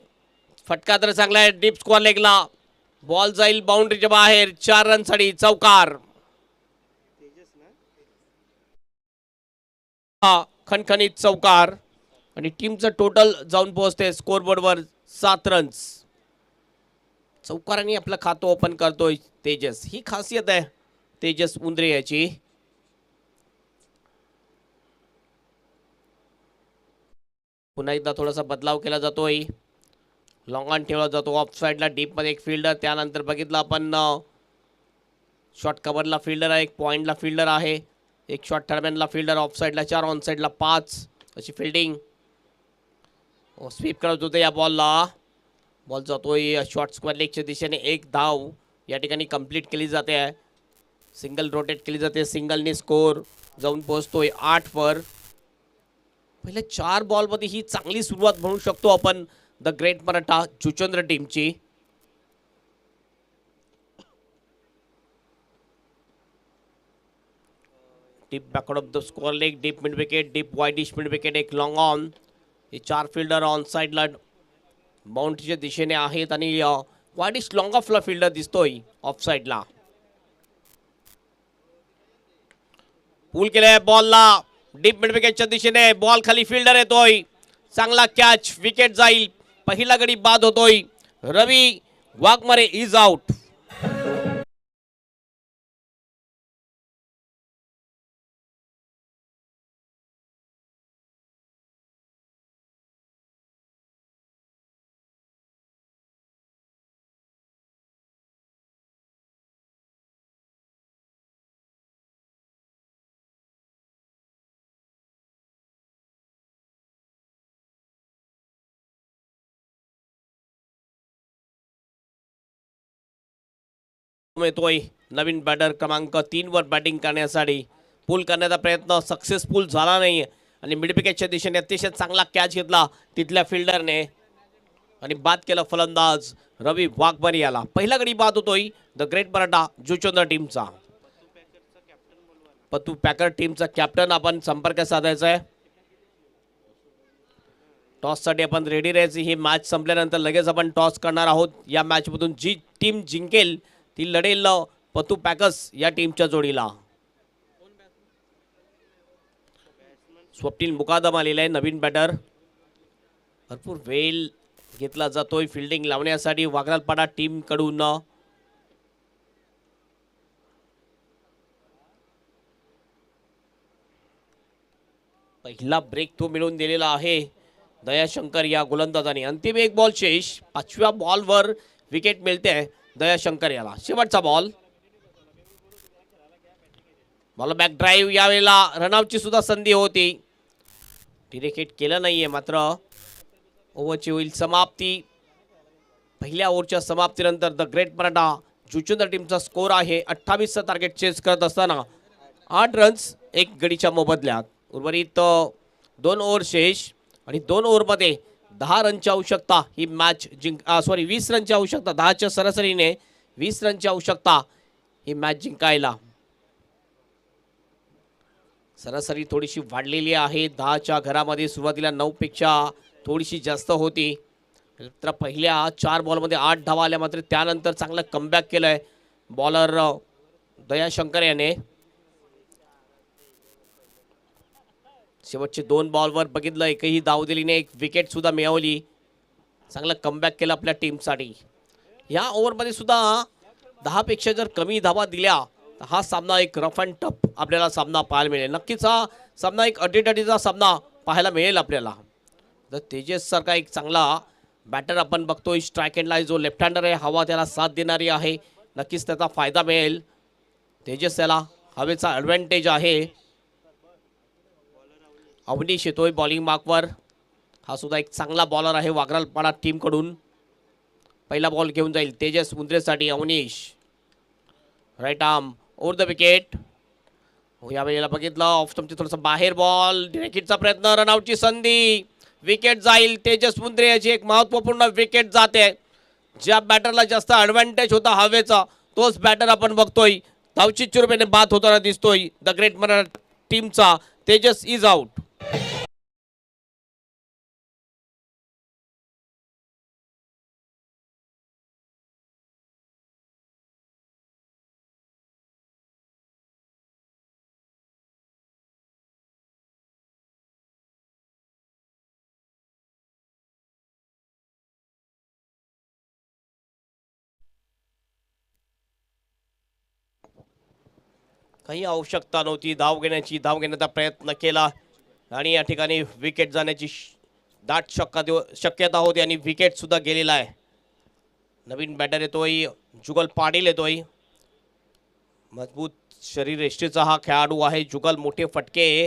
फटका तर चांगला आहे डीप स्क्वेअर लेगला. बॉल जाईल बाउंड्रीच्या बाहेर. 4 रनसाठी चौकार. हा खणखणीत चौकार आणि टीमचं टोटल जाऊन पोहोचते स्कोरबोर्डवर 7 रन्स. चौकारांनी आपलं खातं ओपन करतोय तेजस. ही खासियत आहे तेजस उंद्रे याची. पुन्हा एकदा थोडासा बदलाव केला जातोय. लॉंग ऑन ठेवला जातो ऑफ साईडला. डीप मध्ये एक फिल्डर. त्यानंतर बघितलं आपण शॉर्ट कव्हरला फिल्डर आहे, एक पॉइंटला फिल्डर आहे, एक शॉर्ट थर्डमॅनला फिल्डर, ऑफ साईडला 4, ऑन साईडला 5 अशी फिल्डिंग. स्वीप करत होते या बॉलला. बॉल जातोय शॉर्ट स्क्वेअर लेगच्या दिशेने. 1 धाव या ठिकाणी कंप्लीट केली जाते आहे. सिंगल रोटेट केली जाते. सिंगलने स्कोर जाऊन पोहोचतोय 8 वर. पहिल्या 4 बॉलमध्ये ही चांगली सुरुवात म्हणू शकतो आपण द ग्रेट मराठा जुचंद्र टीमची. Deep backward of the score leg, deep mid wicket, deep widish mid wicket, एक लॉंग ऑन. हे 4 फिल्डर ऑन साईडला बाउंड्रीच्या दिशेने आहेत आणि वाइडिश लॉंग ऑफला फिल्डर दिसतोय ऑफ साईडला. पूल केलाय बॉलला डीप मिड विकेटच्या दिशेने. बॉल खाली फिल्डर येतोय. चांगला कॅच. विकेट जाईल. पहिला गडी बाद होतोय. रवी वाघमारे इज आउट. येतोय नवीन बॅटर क्रमांक 3 वर बॅटिंग करण्यासाठी. पूल करण्याचा प्रयत्न सक्सेसफुल झाला नाही आणि मिड विकेटच्या दिशेने अतिशय चांगला कॅच घेतला तिथल्या फिल्डरने आणि बाद केलं फलंदाज रवी वाघमारे याला. पहिला गडी बाद होतोय द ग्रेट मराठा जुचंद्र टीमचा. पतू पॅकर टीमचा कॅप्टन आपण संपर्क साधायचा आहे. टॉससाठी आपण रेडी राहायची. ही मॅच संपल्यानंतर लगेच आपण टॉस करणार आहोत. या मॅचमधून जी टीम जिंकेल ती लढेल पतू पॅकर्स या टीमच्या जोडीला. स्वप्नील मुकादम आलेला आहे नवीन बॅटर. भरपूर वेळ घेतला जातोय फिल्डिंग लावण्यासाठी वागरालपाडा टीम कडून. पहिला ब्रेक तो मिळवून दिलेला आहे दयाशंकर या गोलंदाजाने. अंतिम 1 बॉल शेष. 5व्या बॉलवर विकेट मिळते दयाशंकर याला. शेवटचा बॉल. Ball back drive. यावेळेला रनआउटची सुद्धा संधी होती. डिरेक्ट हिट केलं नाहीये मात्र ओव्हरची होईल समाप्ती. पहिल्या ओव्हरच्या समाप्तीनंतर द ग्रेट मराठा जुचंद्र टीमचा स्कोर आहे 28चा टार्गेट चेस करत असताना 8 रन्स 1 गडीच्या मोबदल्यात. उर्वरित 2 ओव्हर शेष आणि 2 ओव्हरमध्ये 10 रनची आवश्यकता ही मॅच 20 रनची आवश्यकता. 10च्या सरासरीने 20 रनची आवश्यकता ही मॅच जिंकायला. सरासरी थोडीशी वाढलेली आहे. 10च्या घरामध्ये सुरुवातीला 9 पेक्षा थोडीशी जास्त होती. तर पहिल्या 4 बॉलमध्ये 8 धावा आल्या. मात्र त्यानंतर चांगलं कमबॅक केलंय बॉलर दयाशंकर याने. शेवटचे 2 बॉलवर बघितलं एकही धाव दिली नाही. एक विकेट सुद्धा मिळवली. चांगलं कमबॅक केलं आपल्या टीमसाठी. या ओव्हरमध्ये सुद्धा 10 पेक्षा जर कमी धावा दिल्या तर हा सामना एक रफ अँड टफ आपल्याला सामना पाहायला मिळेल. नक्कीच हा सामना एक अटीतटीचा सामना पाहायला मिळेल आपल्याला. तर तेजस सारखा एक चांगला बॅटर आपण बघतोय. स्ट्राईक एंडला जो लेफ्ट हँडर आहे हवा त्याला साथ देणारी आहे. नक्कीच त्याचा फायदा मिळेल. तेजस याला हवेचा ॲडव्हान्टेज आहे. अवनीश येतोय बॉलिंग मार्कवर. हा सुद्धा एक चांगला बॉलर आहे वागरालपाडा टीमकडून. पहिला बॉल घेऊन जाईल तेजस मुंद्रेसाठी. Avneesh right arm over the wicket. यावेळेला बघितलं ऑफ स्टंपचे थोडंसं बाहेर बॉल. डिरेक्टचा प्रयत्न. रनआउटची संधी. विकेट जाईल. तेजस मुंद्रे याची एक महत्त्वपूर्ण विकेट जाते. ज्या बॅटरला जास्त ॲडव्हान्टेज होता हवेचा तोच बॅटर आपण बघतोय धावचीत रुपयाने बाद होताना दिसतोय द ग्रेट मराठा टीमचा. Tejas is out. काही आवश्यकता नव्हती धाव घेण्याचा प्रयत्न केला आणि या ठिकाणी विकेट जाण्याची दाट शक्यता होती आणि विकेट सुद्धा गेलेला आहे. नवीन बॅटर येतोय, जुगल पाटील येतोय. मजबूत शरीर यष्टीचा हा खेळाडू आहे जुगल. मोठे फटके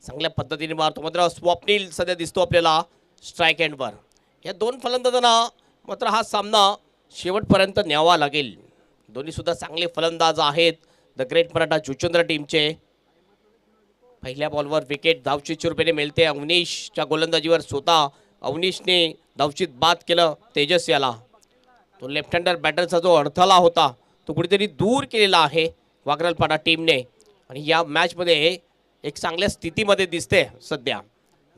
चांगल्या पद्धतीने मारतो. मात्र स्वप्नील सध्या दिसतो आपल्याला स्ट्राईक एंडवर. या दोन फलंदाजांना मात्र हा सामना शेवटपर्यंत न्यावा लागेल. दोन्ही सुद्धा चांगले फलंदाज आहेत द ग्रेट मराठा जुचंद्र टीमचे. पहिल्या बॉलवर विकेट धावचीत रुपयाने मिळते. अवनीशच्या गोलंदाजीवर स्वतः अवनीशने धावचीत बाद केलं तेजस याला. तो लेफ्ट हँडर बॅटरचा जो अडथळा होता तो कुठेतरी दूर केलेला आहे वागरलपाडा टीमने आणि या मॅचमध्ये एक चांगल्या स्थितीमध्ये दिसते. सध्या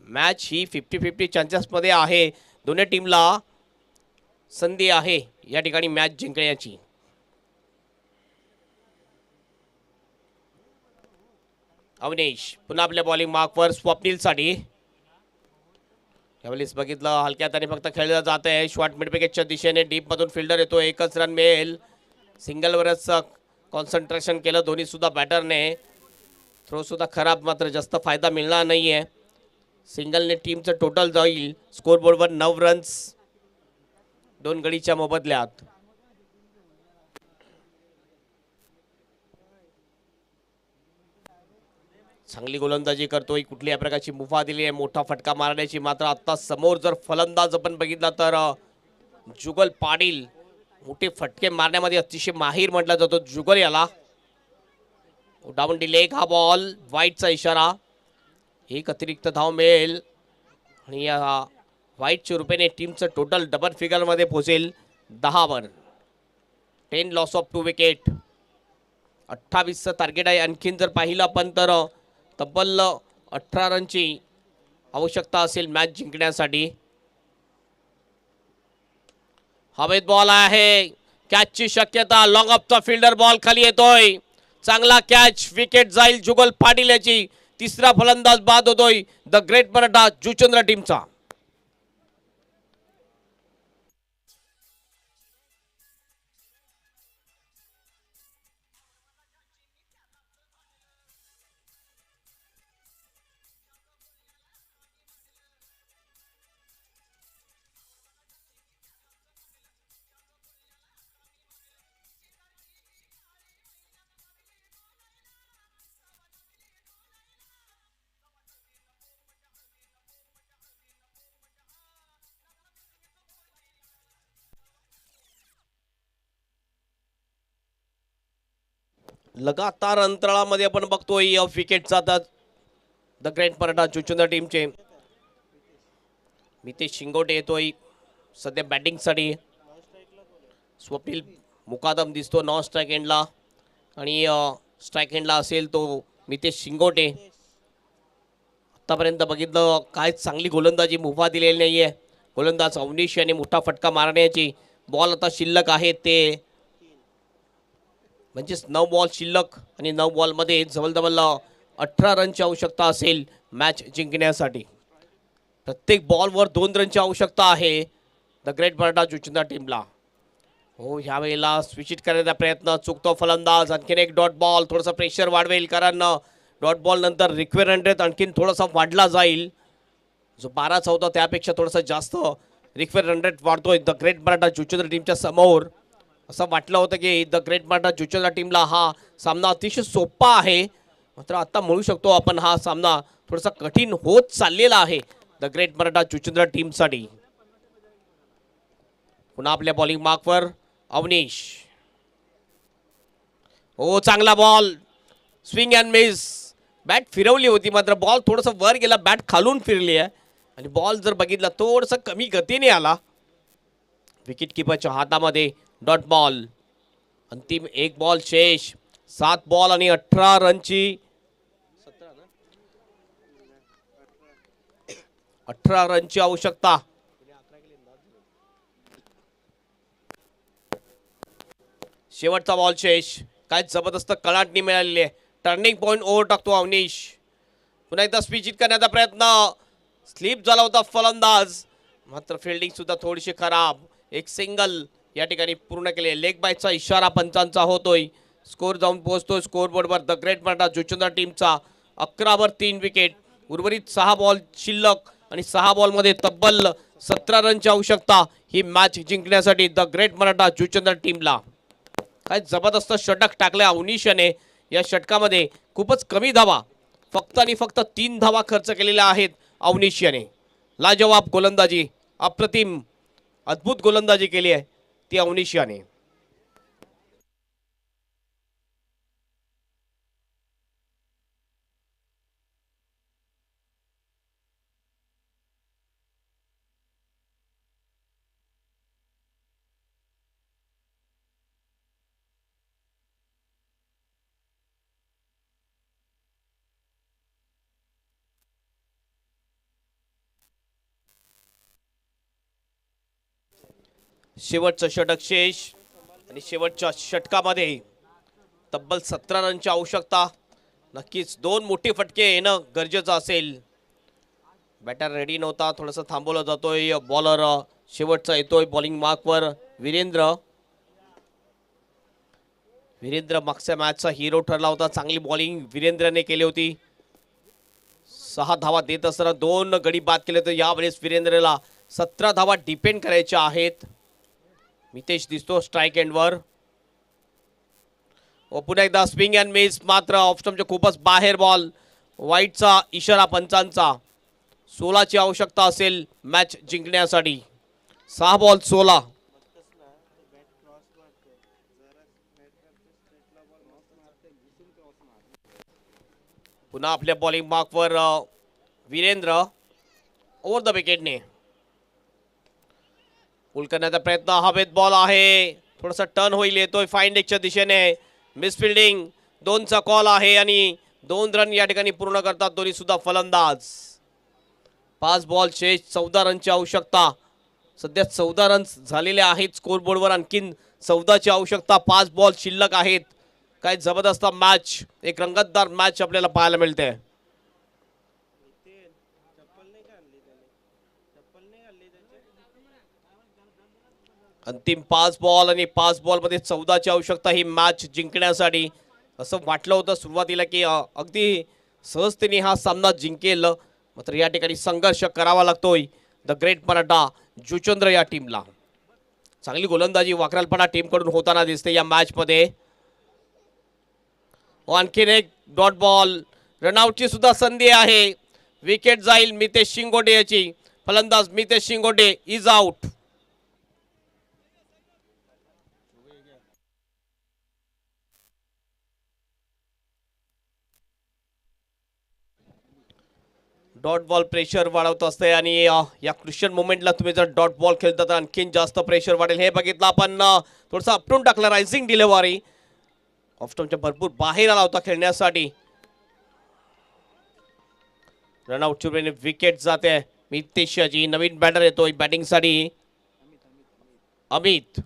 मॅच ही 50-50 चान्सेसमध्ये आहे. दोन्ही टीमला संधी आहे या ठिकाणी मॅच जिंकण्याची. अवनीश पुन्हा आपल्या बॉलिंग मार्कवर स्वप्नीलसाठी. यावेळेस बघितलं हलक्या हाताने फक्त खेळलं जात आहे. शॉर्ट मिड विकेटच्या दिशेने डीपमधून फिल्डर येतो. एकच रन मिळेल. सिंगलवरच कॉन्सन्ट्रेशन केलं दोन्ही सुद्धा बॅटरने. थ्रो सुद्धा खराब, मात्र जास्त फायदा मिळणार नाही आहे. सिंगलने टीमचं टोटल जाईल स्कोरबोर्डवर 9 रन्स 2 गडीच्या मोबदल्यात. चांगली गोलंदाजी करतोय. कुठल्याही प्रकारची मुभा दिली आहे मोठा फटका मारण्याची. मात्र आता समोर जर फलंदाज आपण बघितला तर जुगल पाटील मोठे फटके मारण्यामध्ये अतिशय माहीर म्हटला जातो जुगल याला. डाऊन डिलेग हा बॉल वाईटचा इशारा. एक अतिरिक्त धाव मिळेल आणि या वाईटच्या रुपयाने टीमचं टोटल डबल फिगरमध्ये पोहोचेल 10 वर. 10 लॉस ऑफ 2 विकेट. 28चं टार्गेट आहे. आणखीन जर पाहिलं आपण तर तब्बल 18 रनची आवश्यकता असेल मॅच जिंकण्यासाठी. हवेत बॉल आहे. कॅचची शक्यता. लॉंग ऑफचा फिल्डर बॉल खाली येतोय. चांगला कॅच. विकेट जाईल जुगल पाटील याची. तिसरा फलंदाज बाद होतोय द ग्रेट मराठा जुचंद्र टीमचा. लगातार अंतराळामध्ये आपण बघतोय विकेट जातात द ग्रेट मराठा जुचंद्र टीमचे. मितेश शिंगोटे येतोय सध्या बॅटिंगसाठी. स्वप्नील मुकादम दिसतो नॉन स्ट्राईक एंडला आणि स्ट्राईक एंडला असेल तो मितेश शिंगोटे. आतापर्यंत बघितलं काय चांगली गोलंदाजी मुभा दिलेली नाही आहे. गोलंदाज अवनीश यांनी मोठा फटका मारण्याची. बॉल आता शिल्लक आहे ते म्हणजेच 9 बॉल शिल्लक आणि 9 बॉलमध्ये जवळजवळ 18 रनची आवश्यकता असेल मॅच जिंकण्यासाठी. प्रत्येक बॉलवर 2 रनची आवश्यकता आहे द ग्रेट मराठा जुचंद्र टीमला. हो, ह्या वेळेला स्विच इट करण्याचा प्रयत्न. चुकतो फलंदाज. आणखीन एक डॉट बॉल. थोडंसं प्रेशर वाढवेल कारण डॉट बॉल नंतर रिक्वायर्ड रन आणखीन थोडासा वाढला जाईल. जो 12चा होता त्यापेक्षा थोडासा जास्त रिक्वायर्ड रन रेट वाढतोय द ग्रेट मराठा जुचंद्र टीमच्या समोर. असं वाटलं होतं की द ग्रेट मराठा जुचंद्र टीमला हा सामना अतिशय सोपा आहे, मात्र आता म्हणू शकतो आपण हा सामना थोडासा कठीण होत चाललेला आहे द ग्रेट मराठा जुचंद्र टीमसाठी. पुन्हा आपल्या बॉलिंग मार्कवर अवनीश. हो, चांगला ball. Swing and miss. Bat फिरवली होती मात्र बॉल थोडंसं वर गेला. बॅट खालून फिरली आहे आणि बॉल जर बघितला थोडंसं कमी गतीने आला. विकेट किपरच्या हातामध्ये डॉट बॉल. अंतिम एक बॉल शेष. 7 बॉल आणि 18 रनची 18 रनची आवश्यकता. शेवटचा बॉल शेष. काय जबरदस्त कलाटणी मिळालेली आहे. टर्निंग पॉइंट ओव्हर टाकतो अवनीश. पुन्हा एकदा स्पीचित करण्याचा प्रयत्न. स्लिप झाला होता फलंदाज, मात्र फिल्डिंग सुद्धा थोडीशी खराब. एक सिंगल या ठिकाणी पूर्ण केले. लेग बायचा इशारा पंचांचा होतोय. स्कोर जाऊन पोहोचतोय स्कोर बोर्डवर. द ग्रेट मराठा जुचंद्र टीमचा 11 3 विकेट. उर्वरित 6 बॉल शिल्लक आणि 6 बॉलमध्ये तब्बल 17 रनची आवश्यकता ही मॅच जिंकण्यासाठी द ग्रेट मराठा जुचंद्र टीमला. काय जबरदस्त षटक टाकले अवनीश याने. या षटकामध्ये खूपच कमी धावा, फक्त आणि फक्त 3 धावा खर्च केलेल्या आहेत अवनीश याने. लाजवाब गोलंदाजी, अप्रतिम अद्भुत गोलंदाजी केली आहे ती अवनीश याने. शेवटचं षटक शेष आणि शेवटच्या षटकामध्ये तब्बल 17 रनची आवश्यकता. नक्कीच 2 मोठे फटके येणं गरजेचं असेल. बॅटर रेडी नव्हता, थोडंसं थांबवलं जातोय. बॉलर शेवटचा येतोय बॉलिंग मार्कवर. वीरेंद्र मागच्या मॅचचा हिरो ठरला होता. चांगली बॉलिंग वीरेंद्रने केली होती. 6 धावा देत असताना 2 गडी बाद केले. तर यावेळेस वीरेंद्रला 17 धावा डिपेंड करायच्या आहेत. मितेश दिसतो स्ट्राईक एंडवर. व पुन्हा एकदा स्विंग अँड मिस, मात्र ऑफस्टम्पच्या खूपच बाहेर बॉल. वाईटचा इशारा पंचांचा. 16ची आवश्यकता असेल मॅच जिंकण्यासाठी. 6 बॉल 16. पुन्हा आपल्या बॉलिंग मार्कवर वीरेंद्र. ओव्हर द विकेटने पुल करण्याचा प्रयत्न. हवेत बॉल आहे, थोडासा टर्न होईल. येतोय फाईन लेगच्या दिशेने. Miss fielding. 2चा कॉल आहे आणि 2 रन या ठिकाणी पूर्ण करतात दोन्ही सुद्धा फलंदाज. 5 बॉल शेष, 14 रनची आवश्यकता. सध्या 14 रन्स झालेले आहेत स्कोर बोर्डवर. आणखीन 14ची आवश्यकता. 5 बॉल शिल्लक आहेत. काय जबरदस्त मॅच, एक रंगतदार मॅच आपल्याला पाहायला मिळते. अंतिम 5 बॉल आणि 5 बॉलमध्ये 14ची आवश्यकता ही मॅच जिंकण्यासाठी. असं वाटलं होतं सुरुवातीला की अगदी सहजतेने हा सामना जिंकेल, मात्र या ठिकाणी संघर्ष करावा लागतोय द ग्रेट मराठा जुचंद्र या टीमला. चांगली गोलंदाजी वाकरालपणा टीमकडून होताना दिसते या मॅचमध्ये. आणखीन एक डॉट बॉल. रनआउटची सुद्धा संधी आहे. विकेट जाईल मितेश शिंगोटे याची. फलंदाज Mitesh Shingote is out. Dot ball pressure वाढवत असते आणि या क्रुशियल मोमेंटला तुम्ही जर डॉट बॉल खेळता तर आणखीन जास्त प्रेशर वाढेल. हे बघितलं आपण. थोडंसं अपटून टाकलं. Rising delivery. ऑफस्टम्पच्या भरपूर बाहेर आला होता खेळण्यासाठी. रनआउटची विकेट जाते. मितेशची नवीन बॅटर येतोय बॅटिंगसाठी. अमित.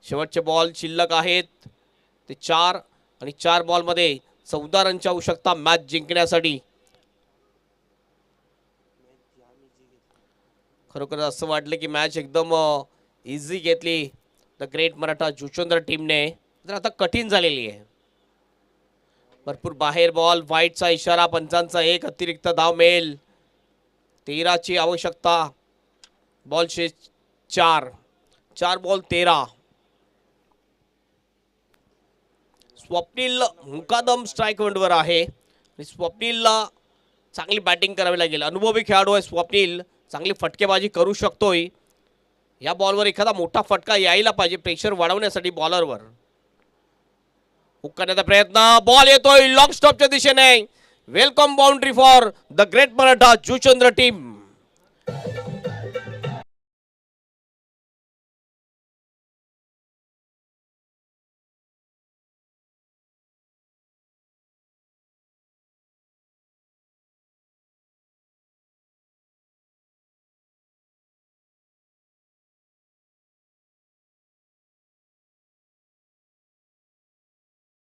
शेवटचे बॉल शिल्लक आहेत ते 4 आणि 4 बॉलमध्ये 14 रनची आवश्यकता मॅच जिंकण्यासाठी. खरोखर असं वाटलं की मॅच एकदम इझी घेतली द ग्रेट मराठा जुचंद्र टीमने, तर आता कठीण झालेली आहे. भरपूर बाहेर बॉल. वाईटचा इशारा पंचांचा. 1 अतिरिक्त धाव मिळेल. 13ची आवश्यकता. बॉल शेष 4. 4 बॉल 13. स्वप्नील मुकादम स्ट्राईक एंडवर आहे. स्वप्नीलला चांगली बॅटिंग करावी लागेल. अनुभवी खेळाडू आहे स्वप्नील. चांगली फटकेबाजी करू शकतोय. या बॉलवर एखादा मोठा फटका यायला पाहिजे प्रेशर वाढवण्यासाठी बॉलरवर. हुक करण्याचा प्रयत्न. बॉल येतोय लॉंग स्टॉपच्या दिशेने. Welcome boundary for the great Maratha Juchandra team.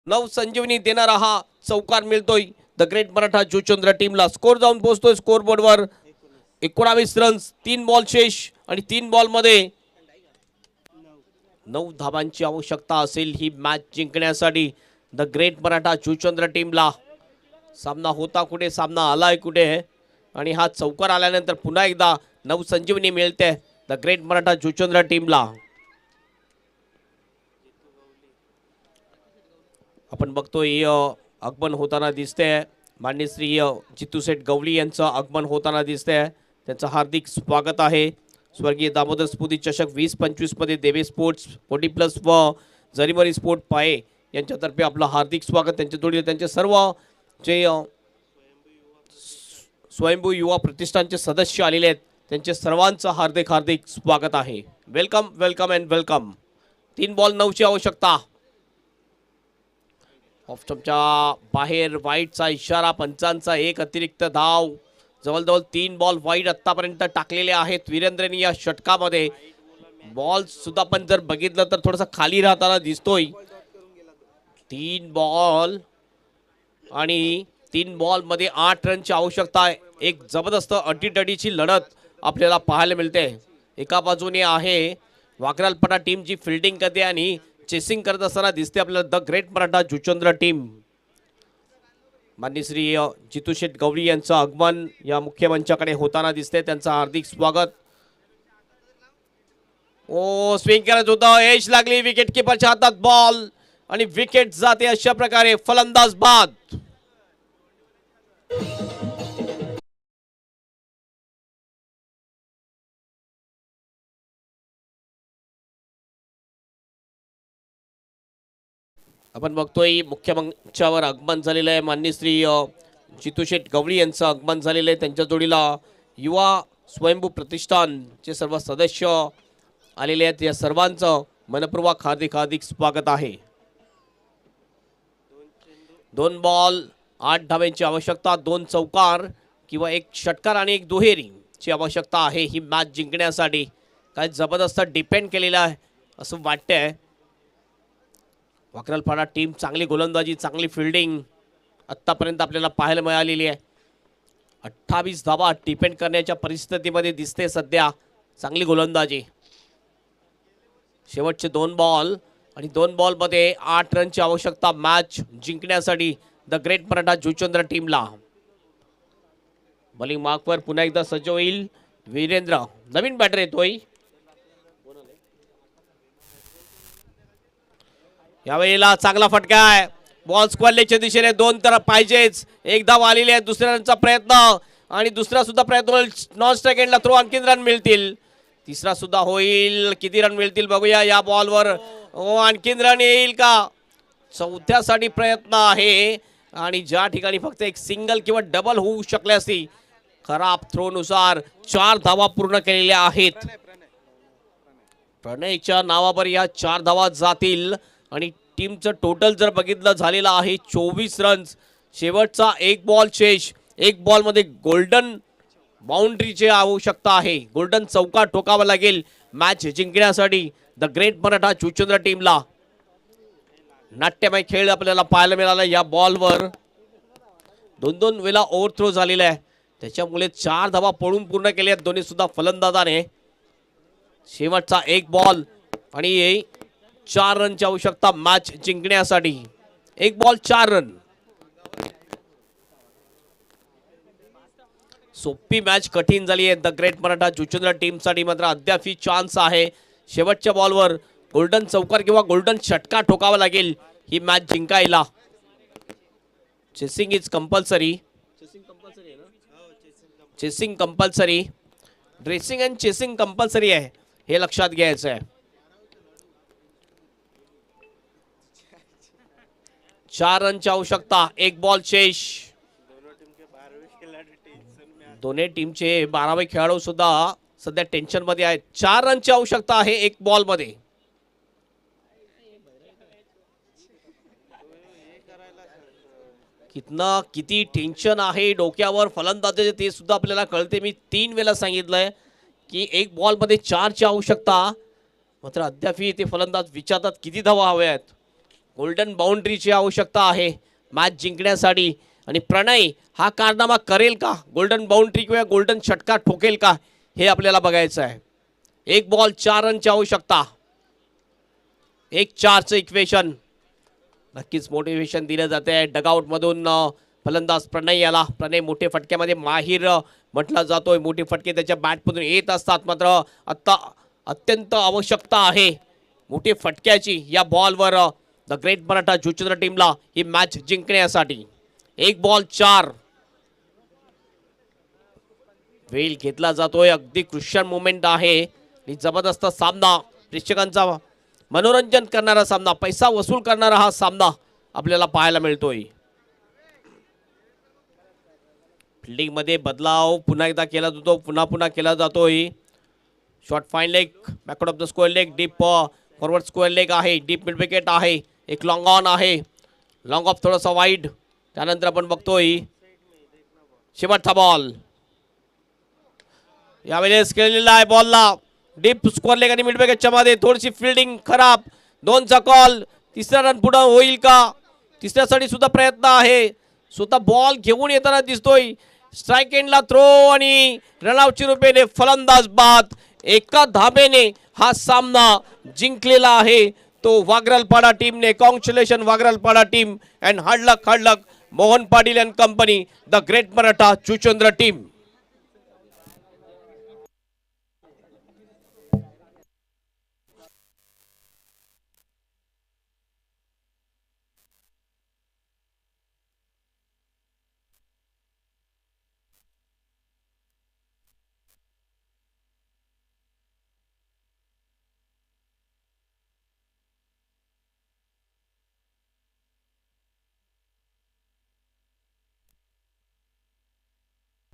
नव संजीवनी देणारा हा चौकार मिळतोय द ग्रेट मराठा जुचंद्र टीमला. स्कोर जाऊन पोहोचतोय स्कोर बोर्डवर 19 रन्स, 3 बॉल शेष आणि 3 बॉल मध्ये 9 धावांची आवश्यकता असेल ही मॅच जिंकण्यासाठी द ग्रेट मराठा जुचंद्र टीमला. सामना होता कुठे, सामना आलाय कुठे, आणि हा चौकार आल्यानंतर पुन्हा एकदा नवसंजीवनी मिळते द ग्रेट मराठा जुचंद्र टीमला. आपण बघतोय आगमन होताना दिसते. माननीय श्री जितूशेठ गवळी यांचं आगमन होताना दिसतंय. त्यांचं हार्दिक स्वागत आहे. स्वर्गीय दामोदर स्फूर्ती चषक 2025 मध्ये देवे स्पोर्ट्स 40+ व जरीमरी स्पोर्ट पाये यांच्यातर्फे आपलं हार्दिक स्वागत. त्यांच्या जोडीला त्यांचे सर्व जे स्वयंभू युवा प्रतिष्ठानचे सदस्य आलेले आहेत त्यांचे सर्वांचं हार्दिक हार्दिक स्वागत आहे. Welcome welcome and welcome. 3 ball 9ची आवश्यकता. ऑफ स्टंपच्या बाहेर वाईटचा इशारा, पंचांचा एक अतिरिक्त धाव. जवळजवळ 3 बॉल वाईट आतापर्यंत टाकलेले आहेत वीरेंद्रनी या षटकामध्ये. बॉल सुद्धा पण जर बघितलं तर थोडासा खाली राहताना दिसतोय. 3 बॉल आणि 3 बॉल मध्ये 8 रनची आवश्यकता आहे. एक जबरदस्त अटीतटीची लढत आपल्याला पाहायला मिळते. एका बाजूने आहे वाकरालपणा टीमची फिल्डिंग करते आणि चेसिंग करत असताना दिसते आपल्याला the great Maratha Juchandra team. माननीय श्री जितूशेठ गवळी यांचं आगमन या मुख्य मंचाकडे होताना दिसते. त्यांचं हार्दिक स्वागत. ओ स्विंग करत होता, एज लागली विकेट किपरच्या हातात बॉल आणि विकेट जाते. अशा प्रकारे फलंदाज बाद. आपण बघतोय मुख्य मंचावर आगमन झालेलं आहे. माननीय श्री जितूशेठ गवळी यांचं आगमन झालेलं आहे. त्यांच्या जोडीला युवा स्वयंभू प्रतिष्ठानचे सर्व सदस्य आलेले आहेत. या सर्वांचं मनपूर्वक हार्दिक हार्दिक स्वागत आहे. 2 बॉल 8 धावांची आवश्यकता. 2 चौकार किंवा 1 षटकार आणि 1 दुहेरीची आवश्यकता आहे ही मॅच जिंकण्यासाठी. काय जबरदस्त डिपेंड केलेला आहे असं वाटतंय. वाकरालपाडा टीम चांगली गोलंदाजी, चांगली फिल्डिंग आत्तापर्यंत आपल्याला पाहायला मिळालेली आहे. 28 धावा डिपेंड करण्याच्या परिस्थितीमध्ये दिसते सध्या. चांगली गोलंदाजी. शेवटचे 2 बॉल आणि 2 बॉलमध्ये 8 रनची आवश्यकता मॅच जिंकण्यासाठी द ग्रेट मराठा जुचंद्र टीमला. बॉलिंग मार्कवर पुन्हा एकदा सज्ज होईल वीरेंद्र. नवीन बॅटर येतोय यावेळेला. चांगला फटका आहे. बॉल स्क्वेअरलेगच्या दिशेने 2 तर पाहिजेच. 1 धाव आलेली आहे. दुसऱ्या रनचा प्रयत्न आणि दुसरा सुद्धा प्रयत्न होईल. नॉन स्ट्राइक एंडला थ्रो. आणखीन रन मिळतील. तिसरा सुद्धा होईल. किती रन मिळतील बघूया या बॉलवर. आणखीन रन येईल का? चौथ्यासाठी प्रयत्न आहे आणि ज्या ठिकाणी फक्त एक सिंगल किंवा डबल होऊ शकले असती. खराब थ्रोनुसार 4 धावा पूर्ण केलेल्या आहेत. प्रणयच्या नावावर या 4 धावा जातील आणि टीमचं टोटल जर बघितलं झालेलं आहे 24 रन्स. शेवटचा 1 बॉल शेष. 1 बॉलमध्ये गोल्डन बाउंड्रीची आवश्यकता आहे. गोल्डन चौका ठोकावा लागेल मॅच जिंकण्यासाठी द ग्रेट मराठा जुचंद्र टीमला. नाट्यमय खेळ आपल्याला पाहायला मिळाला या बॉलवर. 2-2 वेळा ओव्हरथ्रो झालेला आहे. त्याच्यामुळे 4 धावा पळून पूर्ण केल्या दोन्ही सुद्धा फलंदाजाने. शेवटचा 1 बॉल आणि 4 रनची आवश्यकता मॅच जिंकण्यासाठी. 1 बॉल 4 रन. सोपी मॅच कठीण झाली आहे द ग्रेट मराठा जुचंद्र टीमसाठी. मात्र अद्याप ही चान्स आहे. शेवटच्या बॉलवर गोल्डन चौकार किंवा गोल्डन षटकार ठोकावा लागेल ही मॅच जिंकायला. Chasing is compulsory. Chasing compulsory. Dressing and chasing compulsory आहे हे लक्षात घ्यायचं आहे. 4 रनची आवश्यकता. 1 बॉल शेष. दोन्ही टीमचे 12वे खेळाडू सुद्धा सध्या टेन्शन मध्ये आहेत. 4 रनची आवश्यकता आहे 1 बॉल मध्ये. किती टेन्शन आहे डोक्यावर फलंदाजाचे ते सुद्धा आपल्याला कळते. मी 3 वेळा सांगितलंय की 1 बॉल मध्ये 4ची आवश्यकता. मात्र अद्याप ते फलंदाज विचारतात किती धावा हव्या आहेत. गोल्डन बाउंड्रीची आवश्यकता आहे मॅच जिंकण्यासाठी आणि प्रणय हा कारनामा करेल का, गोल्डन बाउंड्री किंवा गोल्डन षटकार ठोकेल का, हे आपल्याला बघायचं आहे. 1 बॉल 4 रनची आवश्यकता. 1-4चं इक्वेशन. नक्कीच मोटिवेशन दिलं जाते आहे डगआउट मधून. फलंदाज प्रणय याला, प्रणय मोठे फटक्यामध्ये माहीर म्हटला जातोय. मोठे फटके त्याच्या बॅटमधून येत असतात, मात्र आता अत्यंत आवश्यकता आहे मोठे फटक्याची या बॉलवर द ग्रेट मराठा जुचंद्र टीमला ही मॅच जिंकण्यासाठी. 1 बॉल 4. वेल घेतला जातोय, अगदी क्रुशियल मोमेंट आहे आणि जबरदस्त सामना, प्रेक्षकांचा मनोरंजन करणारा सामना, पैसा वसूल करणारा हा सामना आपल्याला पाहायला मिळतोय. फिल्डिंग मध्ये बदलाव पुन्हा एकदा केला जातो, पुन्हा केला जातोय. Short fine leg, backward of the square leg, deep forward square leg आहे, डीप मिड विकेट आहे, एक लॉंग ऑन आहे, लॉंग ऑफ थोडासा वाईड. त्यानंतर आपण बघतोय शेवटचा बॉल यावेळेस केलेला आहे. बॉलला डीप स्क्वेअर लेग आणि मिड विकेटच्या मध्ये थोडीशी फिल्डिंग खराब. 2चा कॉल. तिसरा रन पुढे होईल का, तिसऱ्यासाठी सुद्धा प्रयत्न आहे. स्वतः बॉल घेऊन येताना दिसतोय. स्ट्राइक एंडला थ्रो आणि रनआउटच्या रूपाने फलंदाज बाद. एका धाब्याने हा सामना जिंकलेला आहे तो वागरलपाडा टीमने. Congratulation Wagarlpada team and hard luck Mohan Patil and company, the great Maratha Juchandra team.